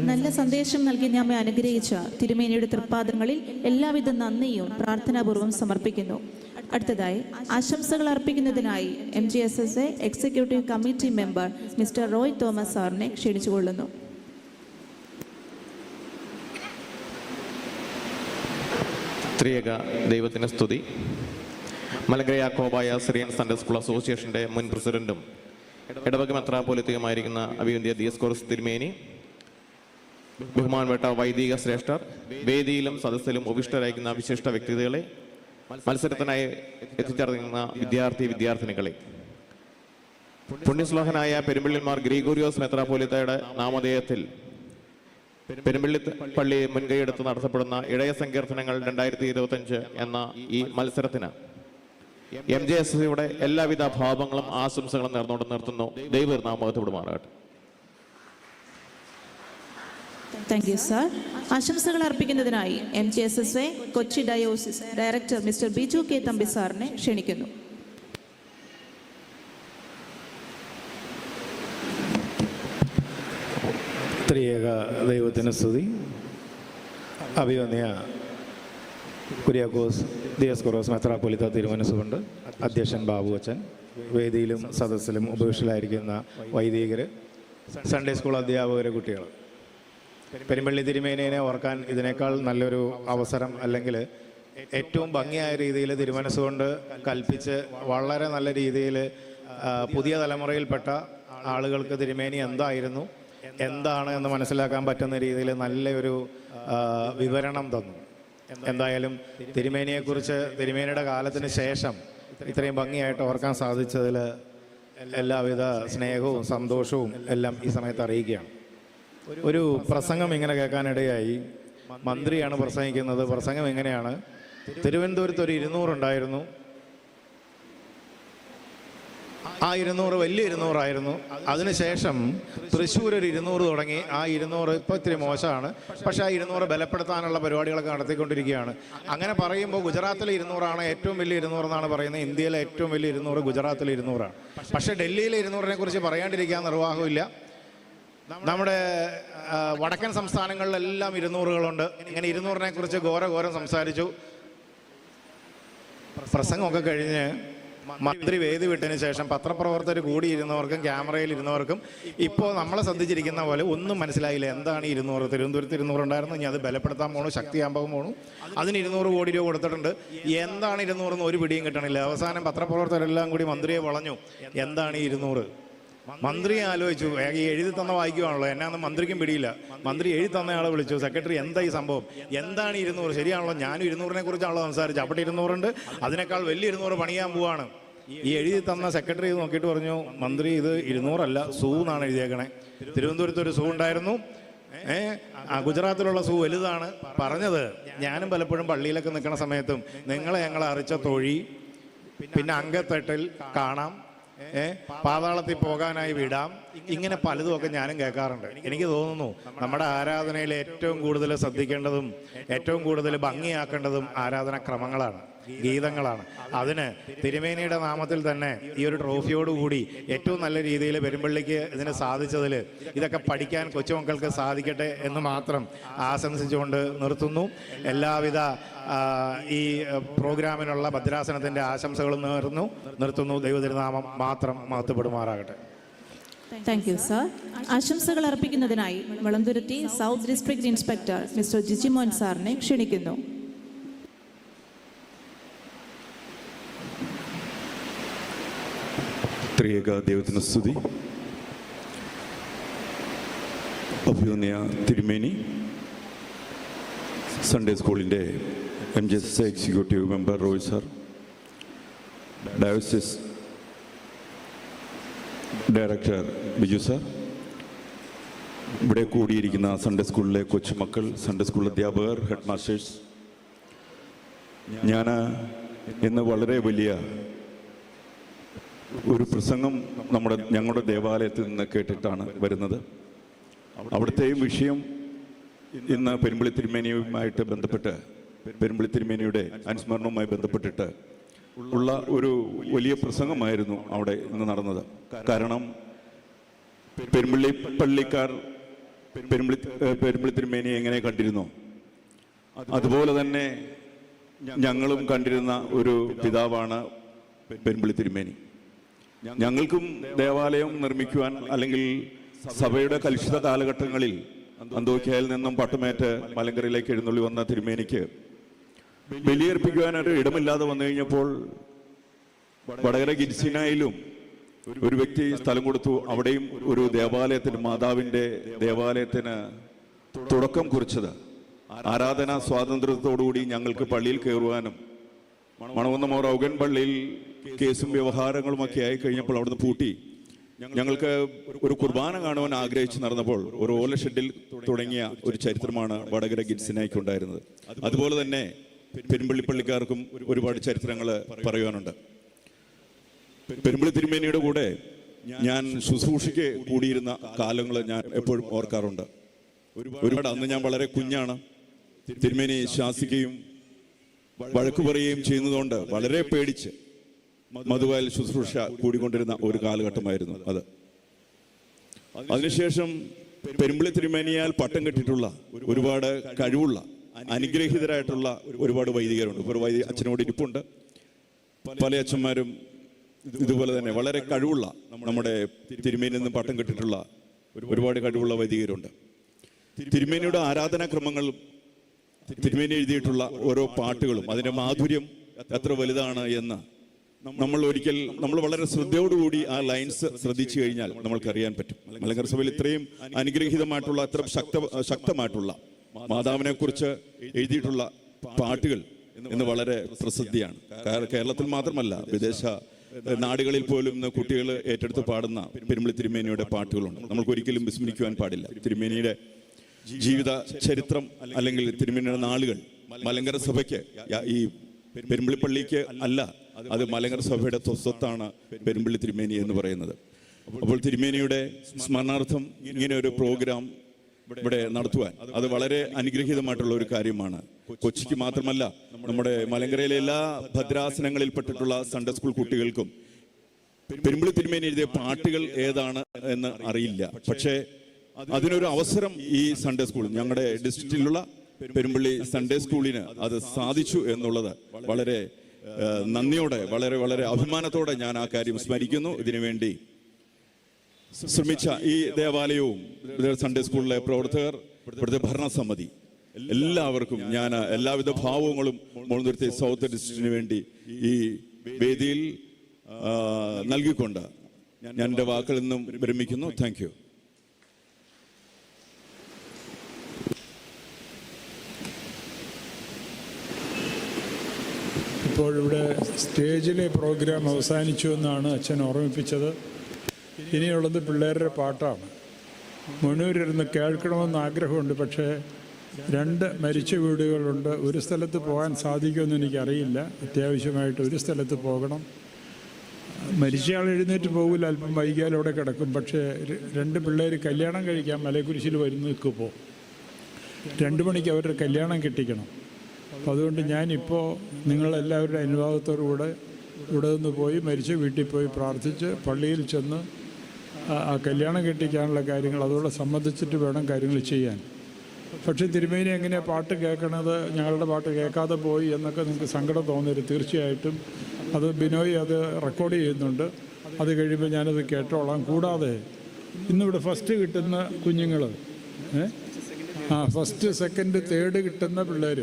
നല്ല സന്ദേശം നൽകി നമ്മെ അനുഗ്രഹിച്ച തിരുമേനിയുടെ തൃപ്പാദങ്ങളിൽ എല്ലാവിധ നന്ദിയും പ്രാർത്ഥനാപൂർവ്വം സമർപ്പിക്കുന്നു. അടുത്തതായി ആശംസകൾ അർപ്പിക്കുന്നതിനായി MGSSA executive committee member mister Roy Thomas സാറിനെ ക്ഷണിച്ചുകൊള്ളുന്നു. ത്രിയേക ദൈവത്തിന് സ്തുതി. Malankara Yakobaya Syrian Sunday school അസോസിയേഷൻ്റെ മുൻ പ്രസിഡന്റും ഇടവക മെത്രാപ്പോലിത്തയുമായിരിക്കുന്ന അഭിവന്ദ്യ ദിയസ്കോറസ് തിരുമേനി, ബഹുമാനപ്പെട്ട വൈദിക ശ്രേഷ്ഠർ, വേദിയിലും സദസ്സിലും ഉപവിഷ്ടരായിരിക്കുന്ന വിശിഷ്ട വ്യക്തികളെ, മത്സരത്തിനായി എത്തിച്ചേർന്ന വിദ്യാർത്ഥിനികളെ, പുണ്യശ്ലോകനായ പെരുമ്പള്ളിമാർ ഗ്രിഗോറിയോസ് മെത്രാപ്പോലിത്തയുടെ നാമധേയത്തിൽ പെരുമ്പള്ളി പള്ളി മുൻകൈയെടുത്ത് നടത്തപ്പെടുന്ന ഇടയ സങ്കീർത്തനങ്ങൾ 2025 എന്ന ഈ മത്സരത്തിന് MGSSയുടെ എല്ലാവിധ ഭാവങ്ങളും ആശംസകളും നേർന്നുകൊണ്ട് നിർത്തുന്നു. ദൈവനാമത്തോടുമാറാകട്ടെ. Thank you sir. ആശംസകൾ അർപ്പിക്കുന്നതിനായി MGSSA Kochi diocese director mister Biju K Thampi സാറിനെ ക്ഷണിക്കുന്നു. ത്രിയേക ദൈവത്തിന് സ്തുതി. അഭിവന്യ കുര്യാക്കോസ് ദിയസ്കോറോസ് മെത്രാപ്പൊലീത്ത തിരുമനസ്സുകൊണ്ട് അധ്യക്ഷൻ ബാബു അച്ഛൻ, വേദിയിലും സദസ്സിലും ഉപവിഷ്ടരായിരിക്കുന്ന വൈദികർ, സൺഡേ സ്കൂൾ അധ്യാപകരെ, കുട്ടികൾ, പെരുമ്പള്ളി തിരുമേനിയെ ഓർക്കാൻ ഇതിനേക്കാൾ നല്ലൊരു അവസരം അല്ലെങ്കിൽ ഏറ്റവും ഭംഗിയായ രീതിയിൽ തിരുമനസ്സുകൊണ്ട് കൽപ്പിച്ച് വളരെ നല്ല രീതിയിൽ പുതിയ തലമുറയിൽപ്പെട്ട ആളുകൾക്ക് തിരുമേനി എന്തായിരുന്നു, എന്താണ് എന്ന് മനസ്സിലാക്കാൻ പറ്റുന്ന രീതിയിൽ നല്ലൊരു വിവരണം തന്നു. എന്തായാലും തിരുമേനിയെക്കുറിച്ച് തിരുമേനിയുടെ കാലത്തിന് ശേഷം ഇത്രയും ഭംഗിയായിട്ട് ഓർക്കാൻ സാധിച്ചതിൽ എല്ലാവിധ സ്നേഹവും സന്തോഷവും എല്ലാം ഈ സമയത്ത് അറിയിക്കുകയാണ്. ഒരു പ്രസംഗം ഇങ്ങനെ കേൾക്കാനിടയായി. മന്ത്രിയാണ് പ്രസംഗിക്കുന്നത്. പ്രസംഗം എങ്ങനെയാണ്? തിരുവനന്തപുരത്ത് ഒരു 200 ഉണ്ടായിരുന്നു. ആ 200 വലിയ 200 ആയിരുന്നു. അതിനുശേഷം തൃശ്ശൂർ ഒരു 200 തുടങ്ങി. ആ 200 ഇപ്പോൾ ഇത്തിരി മോശമാണ്, പക്ഷേ ആ 200 ബലപ്പെടുത്താനുള്ള പരിപാടികളൊക്കെ നടത്തിക്കൊണ്ടിരിക്കുകയാണ്. അങ്ങനെ പറയുമ്പോൾ ഗുജറാത്തിലെ 200 ഏറ്റവും വലിയ 200 എന്നാണ് പറയുന്നത്. ഇന്ത്യയിലെ ഏറ്റവും വലിയ 200 ഗുജറാത്തിലെ 200. പക്ഷേ ഡൽഹിയിലെ 200 കുറിച്ച് പറയാണ്ടിരിക്കാൻ നിർവാഹമില്ല. നമ്മുടെ വടക്കൻ സംസ്ഥാനങ്ങളിലെല്ലാം 200 ഇങ്ങനെ 200 കുറിച്ച് ഘോരം സംസാരിച്ചു. പ്രസംഗമൊക്കെ കഴിഞ്ഞ് മന്ത്രി വേദി വിട്ടതിന് ശേഷം പത്രപ്രവർത്തകർ കൂടിയിരുന്നവർക്കും ക്യാമറയിൽ ഇപ്പോൾ നമ്മളെ ശ്രദ്ധിച്ചിരിക്കുന്ന പോലെ ഒന്നും മനസ്സിലായില്ല. എന്താണ് 200? തിരുവനന്തപുരത്ത് 200 ഉണ്ടായിരുന്നു, ഇനി അത് ബലപ്പെടുത്താൻ പോകണു, ശക്തിയാകുമ്പോൾ പോകണു, അതിന് 200 കോടി രൂപ കൊടുത്തിട്ടുണ്ട്. എന്താണ് 200 എന്ന് ഒരു പിടിയും കിട്ടണില്ല. അവസാനം പത്രപ്രവർത്തകരെല്ലാം കൂടി മന്ത്രിയെ വളഞ്ഞു. എന്താണ് 200? മന്ത്രിയെ ആലോചിച്ചു. ഈ എഴുതി തന്ന വായിക്കുവാണല്ലോ, എന്നാന്ന് മന്ത്രിക്കും പിടിയില്ല. മന്ത്രി എഴുതി തന്നയാളെ വിളിച്ചു, സെക്രട്ടറി എന്താ ഈ സംഭവം, എന്താണ് 200? ശരിയാണല്ലോ, ഞാനും 200 കുറിച്ചാണല്ലോ സംസാരിച്ചത്. അവിടെ 200 അതിനേക്കാൾ വലിയ 200 പണിയാൻ പോവാണ്. ഈ എഴുതി തന്ന സെക്രട്ടറി നോക്കിയിട്ട് പറഞ്ഞു, മന്ത്രി ഇത് 200 അല്ല, സൂ എന്നാണ് എഴുതിയേക്കണേ. തിരുവനന്തപുരത്ത് ഒരു സൂ ഉണ്ടായിരുന്നു, ഗുജറാത്തിലുള്ള സൂ വലുതാണ്. പറഞ്ഞത് ഞാനും പലപ്പോഴും പള്ളിയിലൊക്കെ നിൽക്കുന്ന സമയത്തും ഞങ്ങളെ അറിയിച്ച തൊഴി, പിന്നെ അങ്കത്തട്ടിൽ കാണാം, പാതാളത്തിൽ പോകാനായി വിടാം, ഇങ്ങനെ പലതുമൊക്കെ ഞാനും കേൾക്കാറുണ്ട്. എനിക്ക് തോന്നുന്നു നമ്മുടെ ആരാധനയിൽ ഏറ്റവും കൂടുതൽ ശ്രദ്ധിക്കേണ്ടതും ഏറ്റവും കൂടുതൽ ഭംഗിയാക്കേണ്ടതും ആരാധനാക്രമങ്ങളാണ്, ഗീതങ്ങളാണ്. അതിന് തിരുമേനിയുടെ നാമത്തിൽ തന്നെ ഈ ഒരു ട്രോഫിയോടുകൂടി ഏറ്റവും നല്ല രീതിയിൽ പെരുമ്പള്ളിക്ക് ഇതിന് സാധിച്ചതിൽ ഇതൊക്കെ പഠിക്കാൻ കൊച്ചുമക്കൾക്ക് സാധിക്കട്ടെ എന്ന് മാത്രം ആശംസിച്ചുകൊണ്ട് നിർത്തുന്നു. എല്ലാവിധ ഈ പ്രോഗ്രാമിനുള്ള ഭദ്രാസനത്തിൻ്റെ ആശംസകളും നിർത്തുന്നു. ദൈവതിരുനാമം മാത്രം മഹത്വപ്പെടുമാറാകട്ടെ. Thank you sir. ആശംസകൾ അർപ്പിക്കുന്നതിനായി Valanthuruthy south district inspector mister Jijimon സാറിനെ ക്ഷണിക്കുന്നു. ത്രിയേക ദൈവത്തിന് സ്തുതി. അഭിനന്ദ തിരുമേനി, സൺഡേ സ്കൂളിൻ്റെ MJS executive member Roy sir, diocese director Biju sir, ഇവിടെ കൂടിയിരിക്കുന്ന സൺഡേ സ്കൂളിലെ കൊച്ചുമക്കൾ, സൺഡേ സ്കൂൾ അധ്യാപകർ, ഹെഡ് മാസ്റ്റേഴ്സ്, ഞാൻ ഇന്ന് വളരെ വലിയ ഒരു പ്രസംഗം ഞങ്ങളുടെ ദേവാലയത്തിൽ നിന്ന് കേട്ടിട്ടാണ് വരുന്നത്. അവിടുത്തെയും വിഷയം ഇന്ന് പെരുമ്പള്ളി തിരുമേനിയുമായിട്ട് ബന്ധപ്പെട്ട്, പെരുമ്പള്ളി തിരുമേനിയുടെ അനുസ്മരണവുമായി ബന്ധപ്പെട്ടിട്ട് ഉള്ള ഒരു വലിയ പ്രസംഗമായിരുന്നു അവിടെ ഇന്ന് നടന്നത്. കാരണം പെരുമ്പള്ളി പള്ളിക്കാർ പെരുമ്പള്ളി തിരുമേനിയെ എങ്ങനെ കണ്ടിരുന്നു, അതുപോലെ തന്നെ ഞങ്ങളും കണ്ടിരുന്ന ഒരു പിതാവാണ് പെരുമ്പള്ളി തിരുമേനി. ഞങ്ങൾക്കും ദേവാലയം നിർമ്മിക്കുവാൻ, അല്ലെങ്കിൽ സഭയുടെ കലുഷിത കാലഘട്ടങ്ങളിൽ അന്തോക്യയിൽ നിന്നും പട്ടുമേറ്റ് മലങ്കരയിലേക്ക് എഴുന്നള്ളി വന്ന തിരുമേനിക്ക് ബലിയർപ്പിക്കുവാനൊരു ഇടമില്ലാതെ വന്നു കഴിഞ്ഞപ്പോൾ വടകര ഗിരിസിനായിലും ഒരു വ്യക്തി സ്ഥലം കൊടുത്തു. അവിടെയും ഒരു ദേവാലയത്തിന്, മാതാവിൻ്റെ ദേവാലയത്തിന് തുടക്കം കുറിച്ചത് ആരാധനാ സ്വാതന്ത്ര്യത്തോടുകൂടി ഞങ്ങൾക്ക് പള്ളിയിൽ കയറുവാനും, മണവന്ന മൗറൗഗൻ പള്ളിയിൽ കേസും വ്യവഹാരങ്ങളുമൊക്കെ ആയി കഴിഞ്ഞപ്പോൾ അവിടുന്ന് പൂട്ടി ഞങ്ങൾക്ക് ഒരു കുർബാന കാണുവാൻ ആഗ്രഹിച്ച് നടന്നപ്പോൾ ഒരു ഓല ഷെഡിൽ തുടങ്ങിയ ഒരു ചരിത്രമാണ് വടകര ഗിരിസിനായിക്ക് ഉണ്ടായിരുന്നത്. അതുപോലെ തന്നെ പെരുമ്പള്ളി പള്ളിക്കാർക്കും ഒരുപാട് ചരിത്രങ്ങൾ പറയുവാനുണ്ട്. പെരുമ്പള്ളി തിരുമേനിയുടെ കൂടെ ഞാൻ ശുശ്രൂഷയ്ക്ക് കൂടിയിരുന്ന കാലങ്ങൾ ഞാൻ എപ്പോഴും ഓർക്കാറുണ്ട്. ഒരുപാട് അന്ന് ഞാൻ വളരെ കുഞ്ഞാണ്. തിരുമേനി ശാസിക്കുകയും വഴക്കു പറയുകയും ചെയ്യുന്നതുകൊണ്ട് വളരെ പേടിച്ച് മധുവായിൽ ശുശ്രൂഷ കൂടിക്കൊണ്ടിരുന്ന ഒരു കാലഘട്ടമായിരുന്നു അത്. അതിനുശേഷം പെരുമ്പള്ളി തിരുമേനിയാൽ പട്ടം കെട്ടിയിട്ടുള്ള ഒരുപാട് കഴിവുള്ള അനുഗ്രഹീതരായിട്ടുള്ള ഒരുപാട് വൈദികരുണ്ട്. ഒരു അച്ഛനോട് ഇരിപ്പുണ്ട്. പല അച്ഛന്മാരും ഇതുപോലെ തന്നെ വളരെ കഴിവുള്ള, നമ്മുടെ തിരുമേനിയിൽ നിന്ന് പട്ടം കെട്ടിയിട്ടുള്ള ഒരുപാട് കഴിവുള്ള വൈദികരുണ്ട്. തിരുമേനിയുടെ ആരാധനാക്രമങ്ങളും തിരുമേനി എഴുതിയിട്ടുള്ള ഓരോ പാട്ടുകളും അതിൻ്റെ മാധുര്യം എത്ര വലുതാണ് എന്ന് നമ്മൾ വളരെ ശ്രദ്ധയോടുകൂടി ആ ലൈൻസ് ശ്രദ്ധിച്ചു കഴിഞ്ഞാൽ നമ്മൾക്കറിയാൻ പറ്റും. മലങ്കര സഭയിൽ ഇത്രയും അനുഗ്രഹീതമായിട്ടുള്ള, അത്ര ശക്തമായിട്ടുള്ള മാതാവിനെ കുറിച്ച് എഴുതിയിട്ടുള്ള പാട്ടുകൾ ഇന്ന് വളരെ പ്രസിദ്ധിയാണ്. കേരളത്തിൽ മാത്രമല്ല, വിദേശ നാടുകളിൽ പോലും ഇന്ന് കുട്ടികൾ ഏറ്റെടുത്ത് പാടുന്ന പെരുമ്പള്ളി തിരുമേനിയുടെ പാട്ടുകളുണ്ട്. നമ്മൾക്ക് ഒരിക്കലും വിസ്മരിക്കുവാൻ പാടില്ല. തിരുമേനിയുടെ ജീവിത ചരിത്രം അല്ലെങ്കിൽ തിരുമേനിയുടെ നാളുകൾ മലങ്കര സഭയ്ക്ക് ഈ പെരുമ്പിളിപ്പള്ളിക്ക് അല്ല, അത് മലങ്കര സഭയുടെ സ്വത്താണ് പെരുമ്പിള്ളി തിരുമേനി എന്ന് പറയുന്നത്. അപ്പോൾ തിരുമേനിയുടെ സ്മരണാർത്ഥം ഇങ്ങനെ ഒരു പ്രോഗ്രാം ഇവിടെ നടത്തുവാൻ അത് വളരെ അനുഗ്രഹീതമായിട്ടുള്ള ഒരു കാര്യമാണ്. കൊച്ചിക്ക് മാത്രമല്ല, നമ്മുടെ മലങ്കരയിലെ എല്ലാ ഭദ്രാസനങ്ങളിൽപ്പെട്ടിട്ടുള്ള സൺഡേ സ്കൂൾ കുട്ടികൾക്കും പെരുമ്പിള്ളി തിരുമേനി എഴുതിയ പാട്ടുകൾ ഏതാണ് എന്ന് അറിയില്ല. പക്ഷേ അതിനൊരു അവസരം ഈ സൺഡേ സ്കൂൾ, ഞങ്ങളുടെ ഡിസ്ട്രിക്റ്റിലുള്ള പെരുമ്പിള്ളി സൺഡേ സ്കൂളിന് അത് സാധിച്ചു എന്നുള്ളത് വളരെ നന്ദിയോടെ, വളരെ വളരെ അഭിമാനത്തോടെ ഞാൻ ആ കാര്യം സ്മരിക്കുന്നു. ഇതിനുവേണ്ടി ശ്രമിച്ച ഈ ദേവാലയവും സൺഡേ സ്കൂളിലെ പ്രവർത്തകർ, ഇവിടുത്തെ ഭരണസമിതി, എല്ലാവർക്കും ഞാൻ എല്ലാവിധ ഭാവങ്ങളും മുളന്തുരുത്തി സൗത്ത് ഡിസ്ട്രിക്റ്റിന് വേണ്ടി ഈ വേദിയിൽ നൽകിക്കൊണ്ട് ഞാൻ എൻ്റെ വാക്കുകളിൽ നിന്നും വിരമിക്കുന്നു. Thank you. ഇപ്പോഴിവിടെ സ്റ്റേജിലെ പ്രോഗ്രാം അവസാനിച്ചു എന്നാണ് അച്ഛൻ ഓർമ്മിപ്പിച്ചത്. ഇനിയുള്ളത് പിള്ളേരുടെ പാട്ടാണ്. മുന്നൂരിരുന്ന് കേൾക്കണമെന്ന് ആഗ്രഹമുണ്ട്, പക്ഷേ 2 മരിച്ച വീടുകളുണ്ട്. ഒരു സ്ഥലത്ത് പോകാൻ സാധിക്കുമെന്ന് എനിക്കറിയില്ല. അത്യാവശ്യമായിട്ട് ഒരു സ്ഥലത്ത് പോകണം. മരിച്ചയാൾ എഴുന്നേറ്റ് പോകില്ല, അല്പം വൈകിയാൽ അവിടെ കിടക്കും. പക്ഷേ 2 പിള്ളേർ കല്യാണം കഴിക്കാൻ മലക്കുരിശിൽ വരുന്ന നിൽക്കുമ്പോൾ 2 മണിക്ക് അവരുടെ കല്യാണം കെട്ടിക്കണം. അപ്പോൾ അതുകൊണ്ട് ഞാനിപ്പോൾ നിങ്ങളെല്ലാവരുടെ അനുവാദത്തോടുകൂടെ ഇവിടെ നിന്ന് പോയി മരിച്ച വീട്ടിൽ പോയി പ്രാർത്ഥിച്ച് പള്ളിയിൽ ചെന്ന് ആ കല്യാണം കെട്ടിക്കാനുള്ള കാര്യങ്ങൾ അതോടെ സംബന്ധിച്ചിട്ട് വേണം കാര്യങ്ങൾ ചെയ്യാൻ. പക്ഷേ തിരുമേനി എങ്ങനെയാണ് പാട്ട് കേൾക്കണത്, ഞങ്ങളുടെ പാട്ട് കേൾക്കാതെ പോയി എന്നൊക്കെ നിങ്ങൾക്ക് സങ്കടം തോന്നരുത്. തീർച്ചയായിട്ടും അത് ബിനോയ് അത് റെക്കോർഡ് ചെയ്യുന്നുണ്ട്. അത് കഴിയുമ്പോൾ ഞാനത് കേട്ടോളാം. കൂടാതെ ഇന്നിവിടെ ഫസ്റ്റ് കിട്ടുന്ന കുഞ്ഞുങ്ങൾ, ഫസ്റ്റ് സെക്കൻഡ് തേർഡ് കിട്ടുന്ന പിള്ളേർ,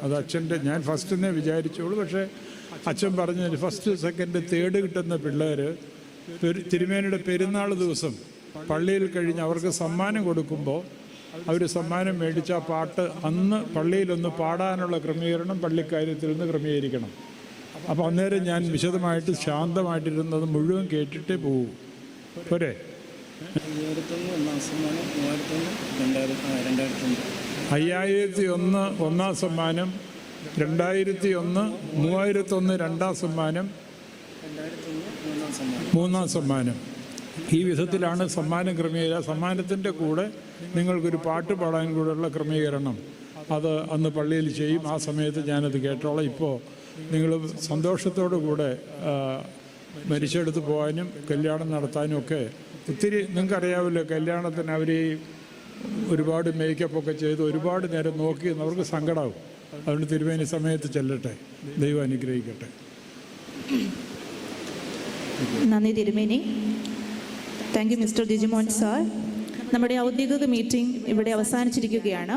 അത് അച്ഛൻ്റെ, ഞാൻ ഫസ്റ്റെന്നേ വിചാരിച്ചോളൂ, പക്ഷേ അച്ഛൻ പറഞ്ഞ ഫസ്റ്റ് സെക്കൻഡ് തേർഡ് കിട്ടുന്ന പിള്ളേർ തിരുമേനിയുടെ പെരുന്നാൾ ദിവസം പള്ളിയിൽ കഴിഞ്ഞ് അവർക്ക് സമ്മാനം കൊടുക്കുമ്പോൾ അവർ സമ്മാനം മേടിച്ച ആ പാട്ട് അന്ന് പള്ളിയിലൊന്ന് പാടാനുള്ള ക്രമീകരണം പള്ളിക്കാര്യത്തിൽ നിന്ന് ക്രമീകരിക്കണം. അപ്പോൾ അന്നേരം ഞാൻ വിശദമായിട്ട് ശാന്തമായിട്ടിരുന്നത് മുഴുവൻ കേട്ടിട്ടേ പോകൂ. പോരെ? 5001 ഒന്നാം സമ്മാനം, 2001 3001 രണ്ടാം സമ്മാനം, 3-ാം സമ്മാനം. ഈ വിധത്തിലാണ് സമ്മാനം ക്രമീകരണം. സമ്മാനത്തിൻ്റെ കൂടെ നിങ്ങൾക്കൊരു പാട്ട് പാടാൻ കൂടെയുള്ള ക്രമീകരണം അത് അന്ന് പള്ളിയിൽ ചെയ്യും. ആ സമയത്ത് ഞാനത് കേട്ടോളാം. ഇപ്പോൾ നിങ്ങൾ സന്തോഷത്തോടു കൂടെ മരിച്ചെടുത്ത് പോകാനും കല്യാണം നടത്താനും ഒക്കെ ഒത്തിരി നിങ്ങൾക്കറിയാമല്ലോ. കല്യാണത്തിന് അവർ ഒരുപാട് മേക്കപ്പൊക്കെ ചെയ്ത് ഒരുപാട് നേരം നോക്കി അവർക്ക് സങ്കടമാവും. അതുകൊണ്ട് തിരുമേനി സമയത്ത് ചെല്ലട്ടെ. ദൈവം അനുഗ്രഹിക്കട്ടെ. നന്ദി തിരുമേനി. Thank you mister Dijimon sir. നമ്മുടെ ഔദ്യോഗിക മീറ്റിംഗ് ഇവിടെ അവസാനിച്ചിരിക്കുകയാണ്.